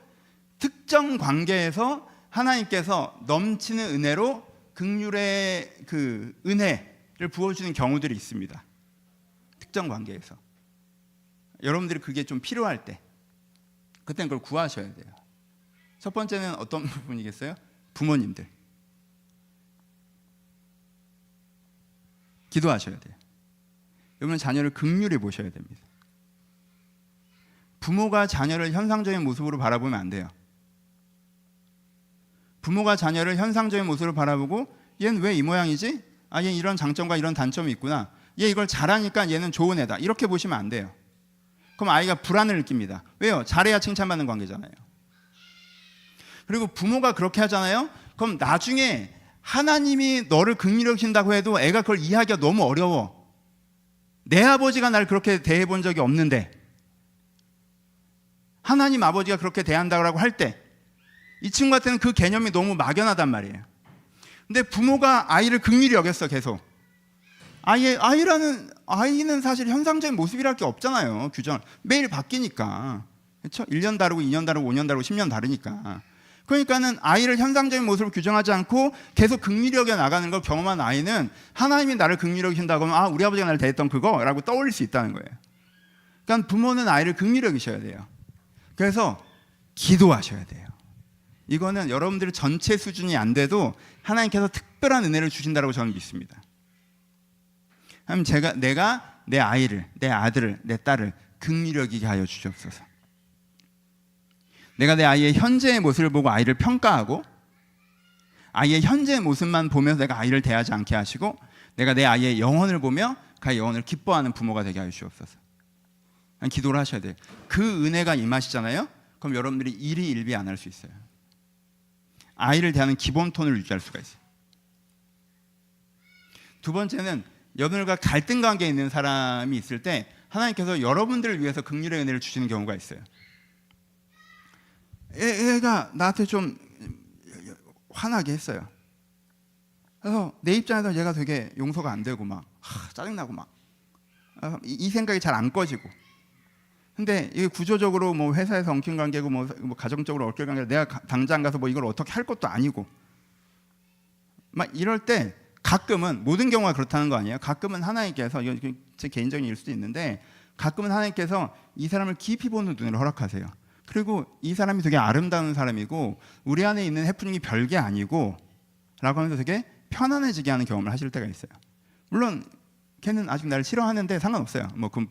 특정 관계에서 하나님께서 넘치는 은혜로 긍휼의 그 은혜를 부어주는 경우들이 있습니다. 특정 관계에서 여러분들이 그게 좀 필요할 때, 그때는 그걸 구하셔야 돼요. 첫 번째는 어떤 부분이겠어요? 부모님들 기도하셔야 돼요. 여러분 자녀를 긍휼히 보셔야 됩니다. 부모가 자녀를 현상적인 모습으로 바라보면 안 돼요. 부모가 자녀를 현상적인 모습으로 바라보고 얘는 왜 이 모양이지? 얘는 이런 장점과 이런 단점이 있구나. 얘 이걸 잘하니까 얘는 좋은 애다. 이렇게 보시면 안 돼요. 그럼 아이가 불안을 느낍니다. 왜요? 잘해야 칭찬받는 관계잖아요. 그리고 부모가 그렇게 하잖아요. 그럼 나중에 하나님이 너를 긍휼히 여기신다고 해도 애가 그걸 이해하기가 너무 어려워. 내 아버지가 날 그렇게 대해본 적이 없는데 하나님 아버지가 그렇게 대한다고 할 때 이 친구한테는 그 개념이 너무 막연하단 말이에요. 근데 부모가 아이를 긍휼히 여겼어. 계속 아이는 사실 현상적인 모습이랄 게 없잖아요. 규정 매일 바뀌니까. 그렇죠? 1년 다르고 2년 다르고 5년 다르고 10년 다르니까. 그러니까는 아이를 현상적인 모습으로 규정하지 않고 계속 긍휼히 여겨 나가는 걸 경험한 아이는 하나님이 나를 긍휼히 여기신다고 하면 우리 아버지가 나를 대했던 그거라고 떠올릴 수 있다는 거예요. 그러니까 부모는 아이를 긍휼히 여기셔야 돼요. 그래서 기도하셔야 돼요. 이거는 여러분들의 전체 수준이 안 돼도 하나님께서 특별한 은혜를 주신다고 저는 믿습니다. 내가 내 아이를, 내 아들을, 내 딸을 긍휼히 여기게 하여 주시옵소서. 내가 내 아이의 현재의 모습을 보고 아이를 평가하고 아이의 현재의 모습만 보면서 내가 아이를 대하지 않게 하시고, 내가 내 아이의 영혼을 보며 그 아이의 영혼을 기뻐하는 부모가 되게 하여 주시옵소서. 기도를 하셔야 돼요. 그 은혜가 임하시잖아요. 그럼 여러분들이 일이 일비 안 할 수 있어요. 아이를 대하는 기본 톤을 유지할 수가 있어요. 두 번째는 여러분들과 갈등 관계에 있는 사람이 있을 때 하나님께서 여러분들을 위해서 긍휼의 은혜를 주시는 경우가 있어요. 애가 나한테 좀 화나게 했어요. 그래서 내 입장에서 얘가 되게 용서가 안 되고 막 짜증나고 막 이 생각이 잘 안 꺼지고. 근데 이게 구조적으로 뭐 회사에서 엉킨 관계고 뭐 가정적으로 얽힌 관계고 내가 당장 가서 뭐 이걸 어떻게 할 것도 아니고 막 이럴 때 가끔은, 모든 경우가 그렇다는 거 아니에요. 가끔은 하나님께서, 이건 제 개인적인 일 수도 있는데 가끔은 하나님께서 이 사람을 깊이 보는 눈을 허락하세요. 그리고 이 사람이 되게 아름다운 사람이고 우리 안에 있는 해프닝이 별게 아니고 라고 하면서 되게 편안해지게 하는 경험을 하실 때가 있어요. 물론 걔는 아직 나를 싫어하는데 상관없어요. 뭐 그건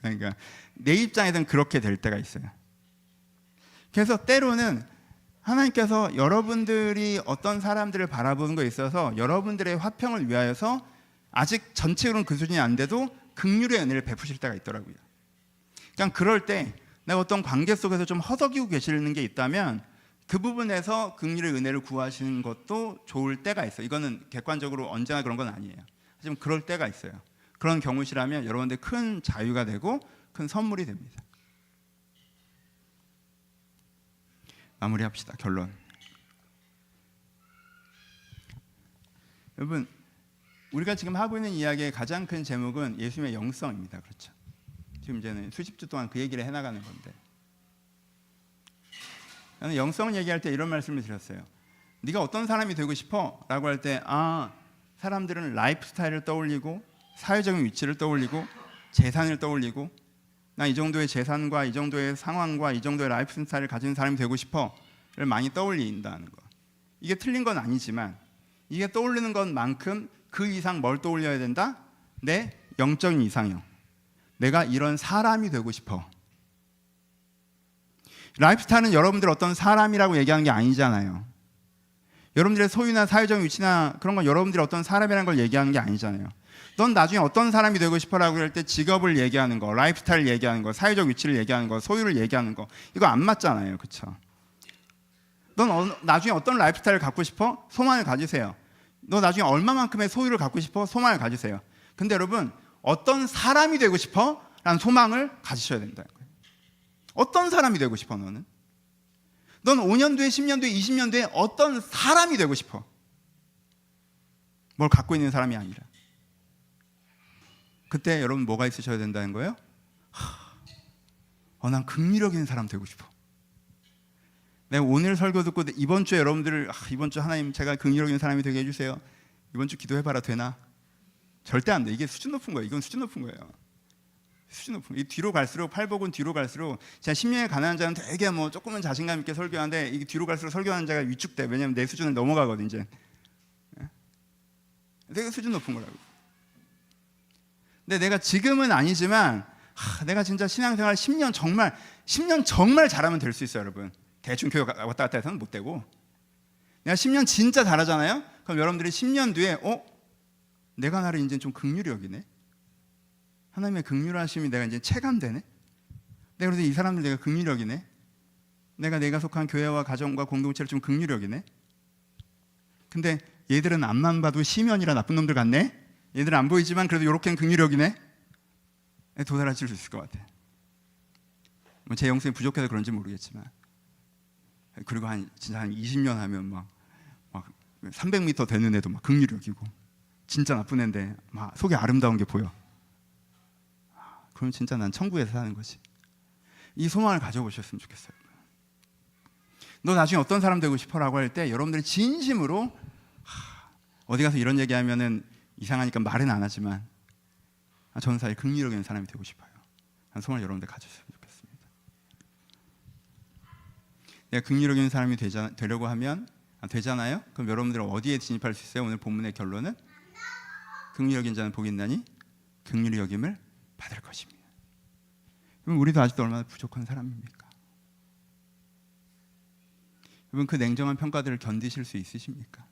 그러니까 내 입장에서는 그렇게 될 때가 있어요. 그래서 때로는 하나님께서 여러분들이 어떤 사람들을 바라보는 것에 있어서 여러분들의 화평을 위하여서 아직 전체적으로는 그 수준이 안 돼도 긍휼의 은혜를 베푸실 때가 있더라고요. 그러니까 그럴 때 내가 어떤 관계 속에서 좀 허덕이고 계시는 게 있다면 그 부분에서 긍휼의 은혜를 구하시는 것도 좋을 때가 있어요. 이거는 객관적으로 언제나 그런 건 아니에요. 하지만 그럴 때가 있어요. 그런 경우시라면 여러분들 큰 자유가 되고 큰 선물이 됩니다. 마무리합시다. 결론. 여러분, 우리가 지금 하고 있는 이야기의 가장 큰 제목은 예수님의 영성입니다. 그렇죠? 지금 이제는 수십 주 동안 그 얘기를 해나가는 건데, 저는 영성을 얘기할 때 이런 말씀을 드렸어요. 네가 어떤 사람이 되고 싶어? 라고 할 때 사람들은 라이프 스타일을 떠올리고 사회적인 위치를 떠올리고 재산을 떠올리고 나 이 정도의 재산과 이 정도의 상황과 이 정도의 라이프 스타일을 가진 사람이 되고 싶어를 많이 떠올린다는 거. 이게 틀린 건 아니지만 이게 떠올리는 것만큼 그 이상 뭘 떠올려야 된다? 내 영적인 이상형. 내가 이런 사람이 되고 싶어. 라이프 스타일은 여러분들 어떤 사람이라고 얘기하는 게 아니잖아요. 여러분들의 소유나 사회적 위치나 그런 건 여러분들이 어떤 사람이라는 걸 얘기하는 게 아니잖아요. 넌 나중에 어떤 사람이 되고 싶어라고 할 때 직업을 얘기하는 거, 라이프 스타일 얘기하는 거, 사회적 위치를 얘기하는 거, 소유를 얘기하는 거, 이거 안 맞잖아요. 그렇죠? 넌 나중에 어떤 라이프 스타일을 갖고 싶어? 소망을 가지세요. 너 나중에 얼마만큼의 소유를 갖고 싶어? 소망을 가지세요. 근데 여러분, 어떤 사람이 되고 싶어? 라는 소망을 가지셔야 된다는 거예요. 어떤 사람이 되고 싶어 너는? 넌 5년 뒤에, 10년 뒤에, 20년 뒤에 어떤 사람이 되고 싶어? 뭘 갖고 있는 사람이 아니라. 그때 여러분 뭐가 있으셔야 된다는 거예요? 난 긍휼력 있는 사람 되고 싶어. 내가 오늘 설교 듣고 이번 주에 여러분들을 이번 주 하나님 제가 긍휼력 있는 사람이 되게 해주세요. 이번 주 기도해봐라 되나? 절대 안 돼. 이게 수준 높은 거예요. 이건 수준 높은 거예요. 수준 높은 거예요. 뒤로 갈수록 팔복은 뒤로 갈수록 제가 10년에 가난한 자는 되게 뭐 조금은 자신감 있게 설교하는데 이게 뒤로 갈수록 설교하는 자가 위축돼. 왜냐하면 내 수준을 넘어가거든 이제. 되게 수준 높은 거라고. 근데 내가 지금은 아니지만 내가 진짜 신앙생활 10년 정말 잘하면 될 수 있어요, 여러분. 대충 교회 왔다 갔다 해서는 못 되고. 내가 10년 진짜 잘하잖아요. 그럼 여러분들이 10년 뒤에 내가 나를 이제 좀 긍휼히 여기네. 하나님의 긍휼하심이 내가 이제 체감되네. 내가 그래서 이 사람들 내가 긍휼히 여기네. 내가 속한 교회와 가정과 공동체를 좀 긍휼히 여기네. 근데 얘들은 앞만 봐도 시면이라 나쁜 놈들 같네. 얘들은 안 보이지만 그래도 요렇게는 긍휼히 여기네. 도달하실 수 있을 것 같아. 제 영성이 부족해서 그런지 모르겠지만. 그리고 진짜 한 20년 하면 막 300m 되는 애도 막 긍휼히 여기고 진짜 나쁜 애인데 막 속에 아름다운 게 보여. 그럼 진짜 난 천국에서 사는 거지. 이 소망을 가져보셨으면 좋겠어요. 너 나중에 어떤 사람 되고 싶어라고 할 때 여러분들이 진심으로 어디 가서 이런 얘기하면은 이상하니까 말은 안 하지만 저는 사실 긍휼력 있는 사람이 되고 싶어요. 하는 소망을 여러분들 가졌으면 좋겠습니다. 내가 긍휼력 있는 사람이 되려고 하면 되잖아요. 그럼 여러분들은 어디에 진입할 수 있어요? 오늘 본문의 결론은 긍휼력 있는 자는 복이 있나니 긍휼히 여김을 받을 것입니다. 그럼 우리도 아직도 얼마나 부족한 사람입니까? 여러분 그 냉정한 평가들을 견디실 수 있으십니까?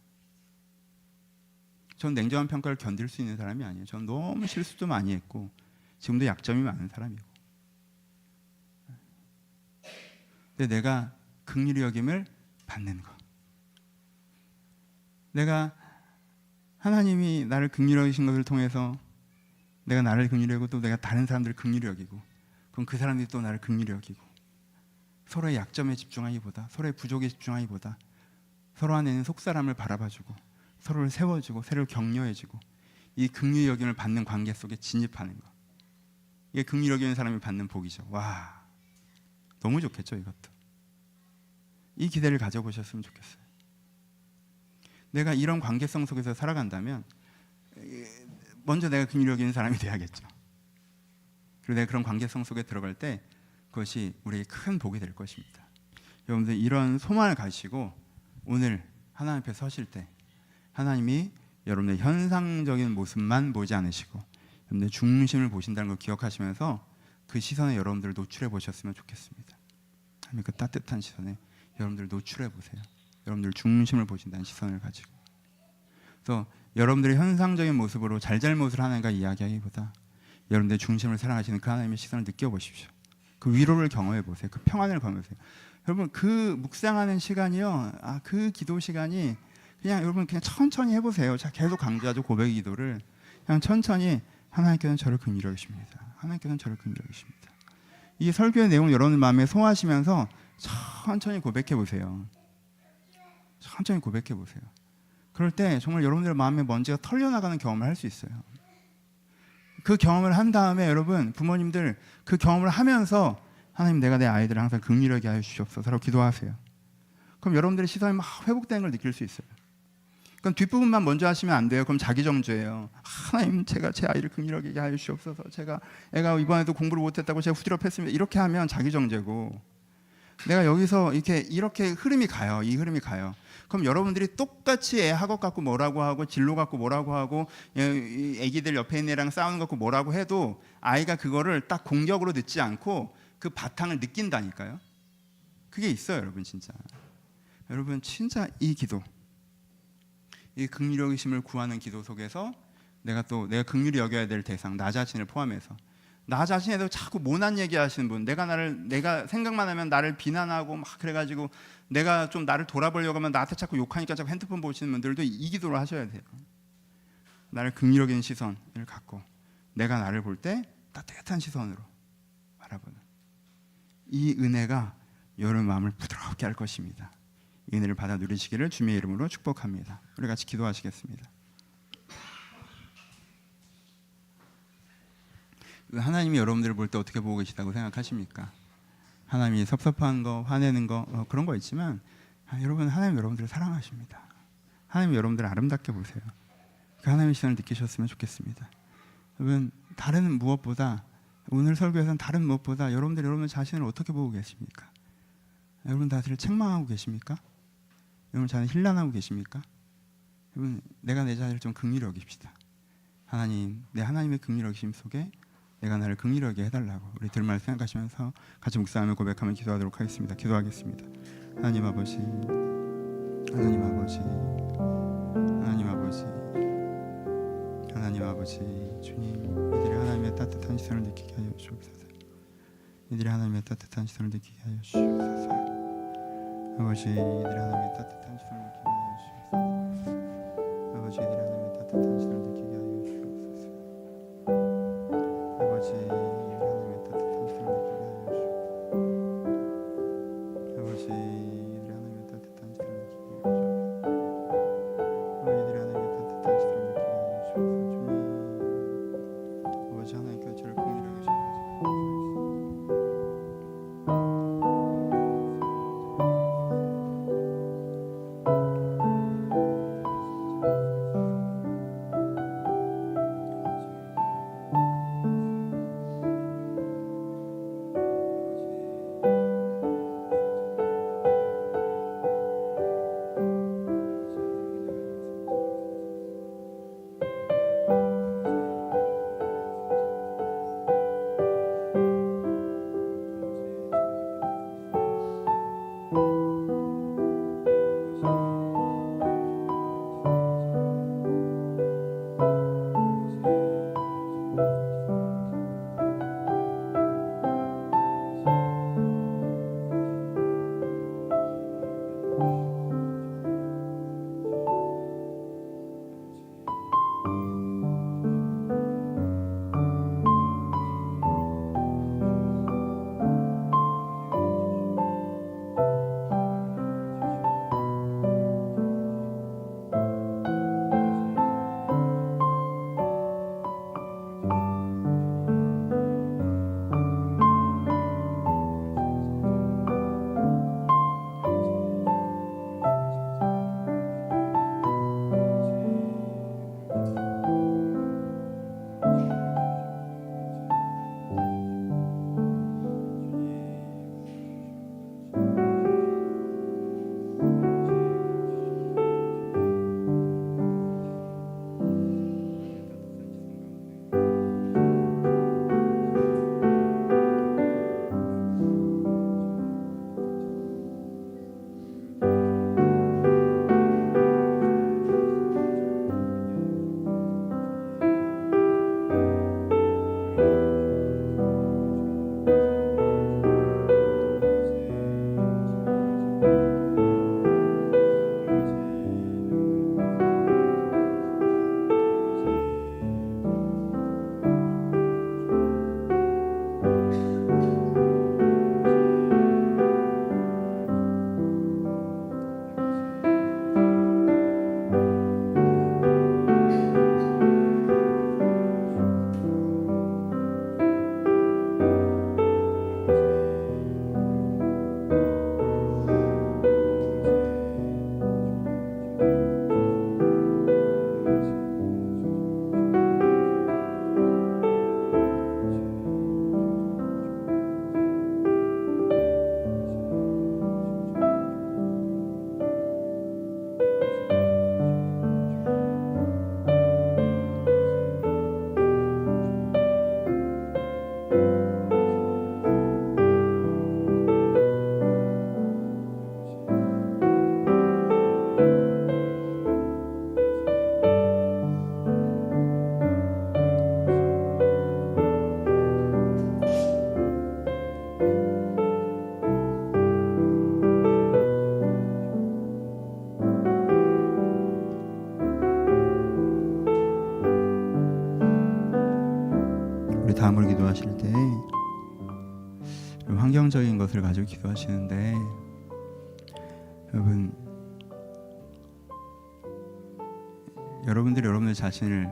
전 냉정한 평가를 견딜 수 있는 사람이 아니에요. 전 너무 실수도 많이 했고 지금도 약점이 많은 사람이고. 근데 내가 긍휼히 여김을 받는 것. 내가 하나님이 나를 긍휼히 여기신 것을 통해서 내가 나를 긍휼히 여기고 또 내가 다른 사람들을 긍휼히 여기고 그럼 그 사람들이 또 나를 긍휼히 여기고 서로의 약점에 집중하기보다 서로의 부족에 집중하기보다 서로 안에 있는 속사람을 바라봐주고 서로를 세워주고 서로를 격려해주고 이 긍휼히 여김을 받는 관계 속에 진입하는 것. 이게 긍휼히 여기는 사람이 받는 복이죠. 와, 너무 좋겠죠 이것도. 이 기대를 가져보셨으면 좋겠어요. 내가 이런 관계성 속에서 살아간다면 먼저 내가 긍휼히 여기는 사람이 돼야겠죠. 그리고 내가 그런 관계성 속에 들어갈 때 그것이 우리에게 큰 복이 될 것입니다. 여러분들 이런 소망을 가지시고 오늘 하나님 앞에 서실 때 하나님이 여러분의 현상적인 모습만 보지 않으시고 여러분의 중심을 보신다는 걸 기억하시면서 그 시선에 여러분들을 노출해 보셨으면 좋겠습니다. 하나님의 그 따뜻한 시선에 여러분들 노출해 보세요. 여러분들 중심을 보신다는 시선을 가지고. 그래서 여러분들의 현상적인 모습으로 잘잘못을 하나님과 이야기하기보다 여러분들의 중심을 사랑하시는 그 하나님의 시선을 느껴보십시오. 그 위로를 경험해 보세요. 그 평안을 경험해 보세요. 여러분 그 묵상하는 시간이요. 그 기도 시간이 그냥 여러분 그냥 천천히 해보세요. 자 계속 강조하죠. 고백 기도를 그냥 천천히 하나님께서는 저를 긍휼히 여기십니다. 하나님께서는 저를 긍휼히 여기십니다. 이 설교의 내용을 여러분 마음에 소화하시면서 천천히 고백해 보세요. 천천히 고백해 보세요. 그럴 때 정말 여러분들 마음에 먼지가 털려나가는 경험을 할 수 있어요. 그 경험을 한 다음에 여러분 부모님들 그 경험을 하면서 하나님 내가 내 아이들을 항상 긍휼히 여기게 하여 주시옵소서라고 기도하세요. 그럼 여러분들의 시선이 막 회복되는 걸 느낄 수 있어요. 그럼 뒷부분만 먼저 하시면 안 돼요. 그럼 자기정죄예요. 하나님 제가 제 아이를 긍휼히 여기게 하여 주시옵소서. 애가 이번에도 공부를 못했다고 제가 후지럽했습니다. 이렇게 하면 자기정죄고 내가 여기서 이렇게 흐름이 가요. 이 흐름이 가요. 그럼 여러분들이 똑같이 애 학업 갖고 뭐라고 하고 진로 갖고 뭐라고 하고 애기들 옆에 있는 애랑 싸우는 것 갖고 뭐라고 해도 아이가 그거를 딱 공격으로 듣지 않고 그 바탕을 느낀다니까요. 그게 있어요 여러분 진짜. 여러분 진짜 이 기도 이 긍휼히 여기심을 구하는 기도 속에서 내가 긍휼히 여겨야 될 대상, 나 자신을 포함해서, 나 자신에도 자꾸 모난 얘기하시는 분, 내가 생각만 하면 나를 비난하고 막 그래가지고 내가 좀 나를 돌아보려고 하면 나한테 자꾸 욕하니까 자꾸 핸드폰 보시는 분들도 이 기도를 하셔야 돼요. 나를 긍휼히 여기는 시선을 갖고 내가 나를 볼 때 따뜻한 시선으로 바라보는 이 은혜가 여러분 마음을 부드럽게 할 것입니다. 이 은혜를 받아 누리시기를 주님의 이름으로 축복합니다. 우리 같이 기도하시겠습니다. 하나님이 여러분들을 볼 때 어떻게 보고 계시다고 생각하십니까? 하나님이 섭섭한 거, 화내는 거 그런 거 있지만 하나님 여러분들을 사랑하십니다. 하나님 여러분들을 아름답게 보세요. 그 하나님의 시선을 느끼셨으면 좋겠습니다. 여러분, 다른 무엇보다 오늘 설교에서는 다른 무엇보다 여러분 자신을 어떻게 보고 계십니까? 여러분 다들 책망하고 계십니까? 여러분 자신을 힐난하고 계십니까? 여러분, 내가 내 자신을 좀 긍휼히 여깁시다. 하나님, 내 하나님의 긍휼히 여기심 속에 내가 나를 긍휼히 여기게 해달라고 우리 들말 생각하시면서 같이 묵상하며 고백하며 기도하도록 하겠습니다. 기도하겠습니다. 하나님 아버지, 하나님 아버지, 하나님 아버지, 하나님 아버지, 주님, 이들이 하나님의 따뜻한 시선을 느끼게 하여 주옵소서. 이들이 하나님의 따뜻한 시선을 느끼게 하여 주옵소서. 아버지, 이들이 하나님의 따뜻한 시선을 느끼게 하여 주옵소서. 아버지, 이들이 하나님의 따뜻한 시선을 느끼게 하여 주옵소서. 아버지, 이들이 하나님의 따뜻한 시선을 느끼게 하여 주옵소서. 아버지, 이들이 하나님의 따뜻한 시선을 느끼게 하여 주옵소서. 이들이 하나님의 따뜻한 시선을 느끼게 하여 주옵소서. 주님, 아버지 하나님께 저를 긍휼히 여기시옵소서. 다음으로 기도하실 때 환경적인 것을 가지고 기도하시는데, 여러분들이 여러분들 자신을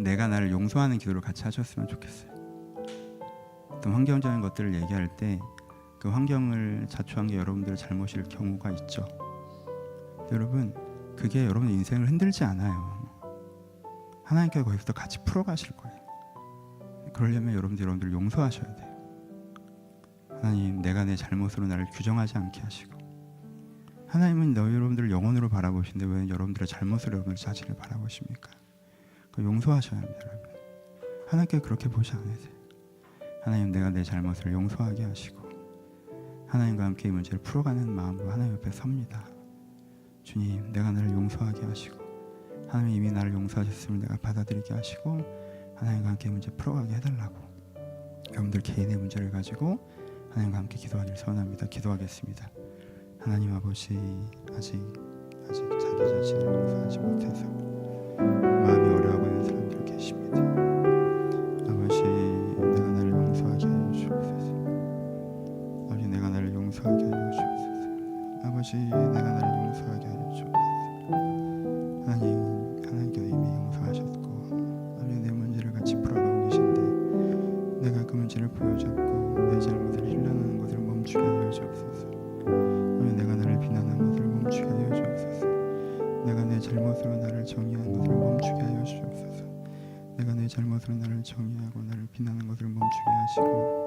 내가 나를 용서하는 기도를 같이 하셨으면 좋겠어요. 어떤 환경적인 것들을 얘기할 때 그 환경을 자초한 게 여러분들의 잘못일 경우가 있죠. 여러분, 그게 여러분 인생을 흔들지 않아요. 하나님께서 거기서 같이 풀어가실 거예요. 그러려면 여러분들 용서하셔야 돼요. 하나님, 내가 내 잘못으로 나를 규정하지 않게 하시고, 하나님은 여러분들을 영혼으로 바라보시는데 왜 여러분들의 잘못으로 여러분들 자신을 바라보십니까? 용서하셔야 합니다. 여러분, 하나님께 그렇게 보지 않으세요. 하나님, 내가 내 잘못을 용서하게 하시고 하나님과 함께 이 문제를 풀어가는 마음으로 하나님 옆에 섭니다. 주님, 내가 나를 용서하게 하시고, 하나님 이미 나를 용서하셨음을 내가 받아들이게 하시고 하나님과 함께 문제 풀어가게 해달라고, 여러분들 개인의 문제를 가지고 하나님과 함께 기도하기를 소원합니다. 기도하겠습니다. 하나님 아버지, 아직 자기 자신을 용서하지 못해서 마음이 어려워하고 있는 사람들 계십니다. 아버지, 내가 나를 용서하게 하여 주옵소서. 아버지, 내가 나를 용서하게 하여 주옵소서. 아버지, 내가 나를 용서하게 하여 주옵소서. 하나님께서 이미 용서하셨고 아버지, 내 문제를 같이 풀어가고 계신데 내가 그 문제를 보여잡고 내 잘못을 힐러내는 것을 멈추게 하여 주옵소서. 아버지, 내가 나를 비난하는 것을 멈추게 하여 주옵소서. 내가 내 잘못으로 나를 정의하는 것을 멈추게 하여 주옵소서. 내가 내 잘못으로 나를 정의하고 나를 비난하는 것을 멈추게 하시고,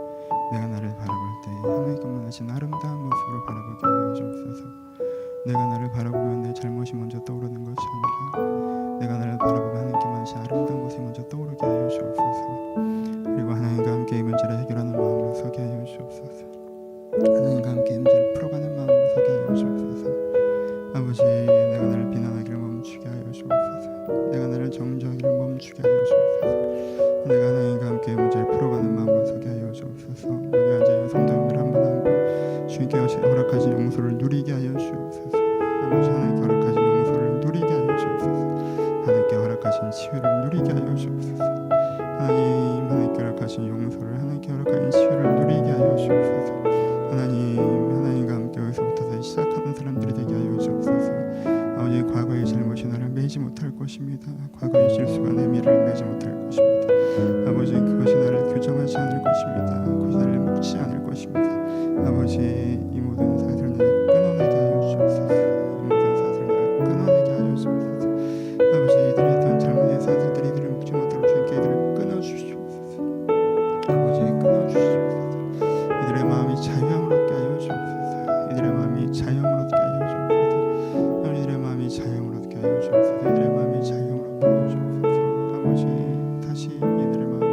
내가 나를 바라볼 때 하나님께만 하신 아름다운 모습으로 바라보게 하여 주옵소서. 내가 나를 바라보면 내 잘못이 먼저 떠오르는 것이 아니라 내가 나를 바라보면 하나님께만 하신 아름다운 모습이 먼저 떠오르게 하여 주옵소서. 그리고 하나님과 함께 이 문제를 해결하는 마음으로 서게 하여 주옵소서. 하나님과 함께 이 문제를 풀어가는 마음으로 서게 하여 주옵소서. 아버지, 내가 나를 비난하기를 멈추게 하여 주옵소서. 내가 나를 정죄하기를 멈추게 하여 주옵소서. 내가 하나님과 함께 문제를 풀어가는 마음으로 서게 하여 주옵소서. 여기 앉아있는 성도님들 한 분 한 분 주님께 허락하신 용서를 누리게 하여 주옵소서. 아버지, 하나님께 허락하신 용서를 누리게 하여 주옵소서. 하나님께 허락하신 치유를 누리게 하여 주옵소서. 하나님께 허락하신 용서를, 하나님께 허락하신 치유를 누리게 하여 주옵소서. 하나님과 함께 여기서부터 다시 시작하는 사람들이 되게 하여 주옵소서. 아버지, 과거의 잘못이 나를 매지 못할 것입니다. 과거의 실수가 내 미래를 매지 못할 것입니다. 아버지, 그것이 나를 규정하지 않을 것입니다. 그것이 나를 묶지 않을 것입니다. 아버지, 이 모든 사실을 내가 끊어내게 하여 주옵소서. 이 모든 사실을 내가 끊어내게 하여 주옵소서. 아버지, 이들이 했던 잘못의 사실들이 이들을 묶지 못하도록 주님께 이들을 끊어주시옵소서. 아버지, 끊어주시옵소서. 이들의 마음이 자유함을 얻게 하여 주옵소서. 이들의 마음이 자유함을 얻게 하여 주옵소서. 이들의 마음이 자유함을 얻게 하여 주옵소서. 이들의 마음이 자유함을 얻게 하여 주옵소서. 아버지, 다시 이들의 마음이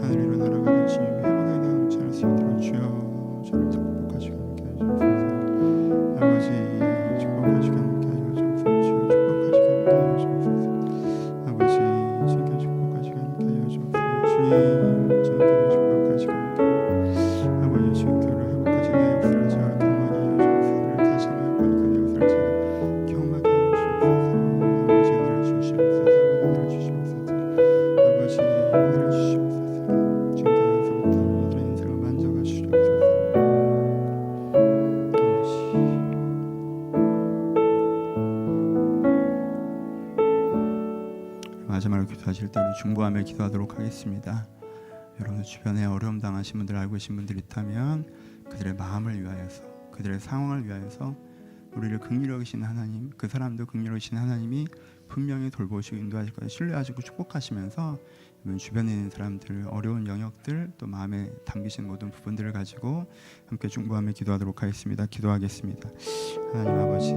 하늘로 날아가듯 주님 회복의 나음 잘할 수 있도록 주여 저를 축복하시고 함께 하여 주옵소서. 아버지, 축복하시고 함께 하여 주옵소서. 주여 축복하시고 함께 하여 주옵소서. 아버지, 주님께 축복하시고 함께 하여 주옵소서. 주님, 주님께도 축복하시고 함께 아버지, 주님께로 회복하시는 내 역사를 제가 경험하게 하여 주옵소서. 다시 한번 회복하니까 내 역사를 제가 경험하게 하여 주옵소서. 아버지, 은혜를 주시옵소서. 아버지, 은혜를 주시옵소서. 아버지, 은혜를 주시옵소서. 주님께 여기서부터 이들의 인생을 만져가 주시옵소서. 마지막으로 기도하실 때 우리 중보하며 기도하도록 하겠습니다. 여러분 주변에 어려움 당하신 분들, 알고 계신 분들 있다면 그들의 마음을 위하여서, 그들의 상황을 위하여서 우리를 긍휼히 여기시는 하나님, 그 사람도 긍휼히 여기시는 하나님이 분명히 돌보시고 인도하실 것을 신뢰하시고 축복하시면서 주변에 있는 사람들, 어려운 영역들, 또 마음에 담기신 모든 부분들을 가지고 함께 중보하며 기도하도록 하겠습니다. 기도하겠습니다. 하나님 아버지,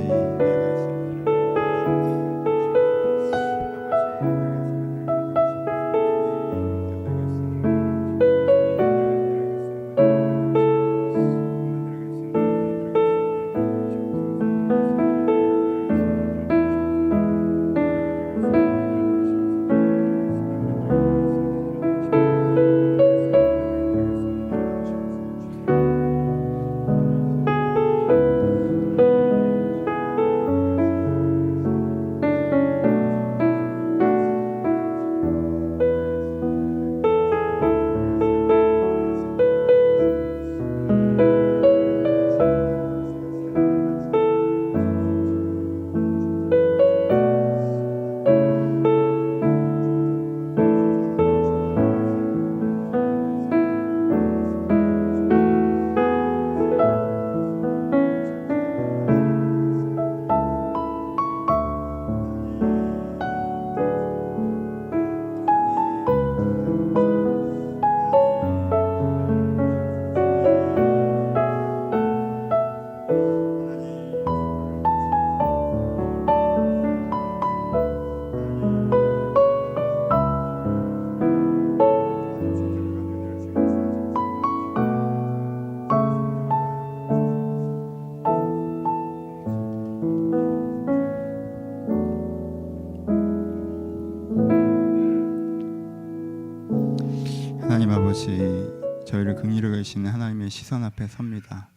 저희를 긍휼히 여기시는 하나님의 시선 앞에 섭니다.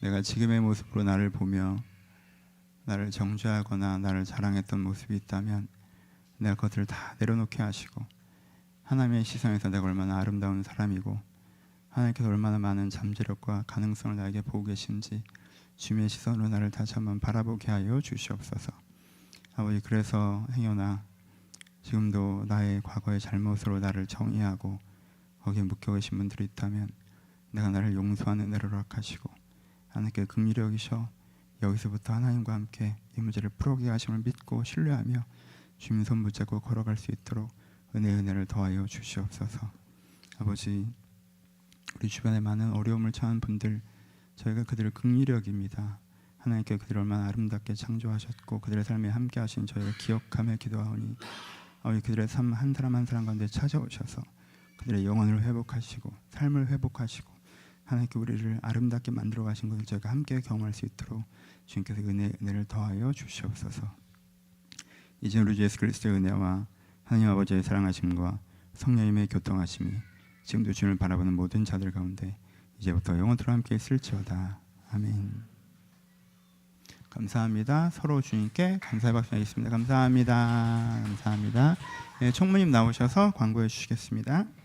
내가 지금의 모습으로 나를 보며 나를 정죄하거나 나를 자랑했던 모습이 있다면 내가 그것을 다 내려놓게 하시고 하나님의 시선에서 내가 얼마나 아름다운 사람이고 하나님께서 얼마나 많은 잠재력과 가능성을 나에게 보고 계신지 주님의 시선으로 나를 다시 한번 바라보게 하여 주시옵소서. 아버지, 그래서 행여나 지금도 나의 과거의 잘못으로 나를 정의하고 거기에 묶여 계신 분들이 있다면 내가 나를 용서하는 은혜를 허락하시고 하나님께 긍휼히 여기셔 여기서부터 하나님과 함께 이 문제를 풀어가게 하심을 믿고 신뢰하며 주님 손 붙잡고 걸어갈 수 있도록 은혜를 더하여 주시옵소서. 아버지, 우리 주변에 많은 어려움을 처한 분들 저희가 그들을 긍휼히 여깁니다. 하나님께 그들을 얼마나 아름답게 창조하셨고 그들의 삶에 함께 하신 저희가 기억하며 기도하오니 아버지, 그들의 삶 한 사람 한 사람 가운데 찾아오셔서 그들의 영혼을 회복하시고 삶을 회복하시고 하나님께 우리를 아름답게 만들어 가신 것을 저희가 함께 경험할 수 있도록 주님께서 은혜를 더하여 주시옵소서. 이제 우리 주 예수 그리스도의 은혜와 하나님 아버지의 사랑하심과 성령님의 교통하심이 지금도 주님을 바라보는 모든 자들 가운데 이제부터 영원토록 함께 있을지어다. 아멘. 감사합니다. 서로 주님께 감사의 박수 하겠습니다. 감사합니다. 감사합니다. 네, 총무님 나오셔서 광고해 주시겠습니다.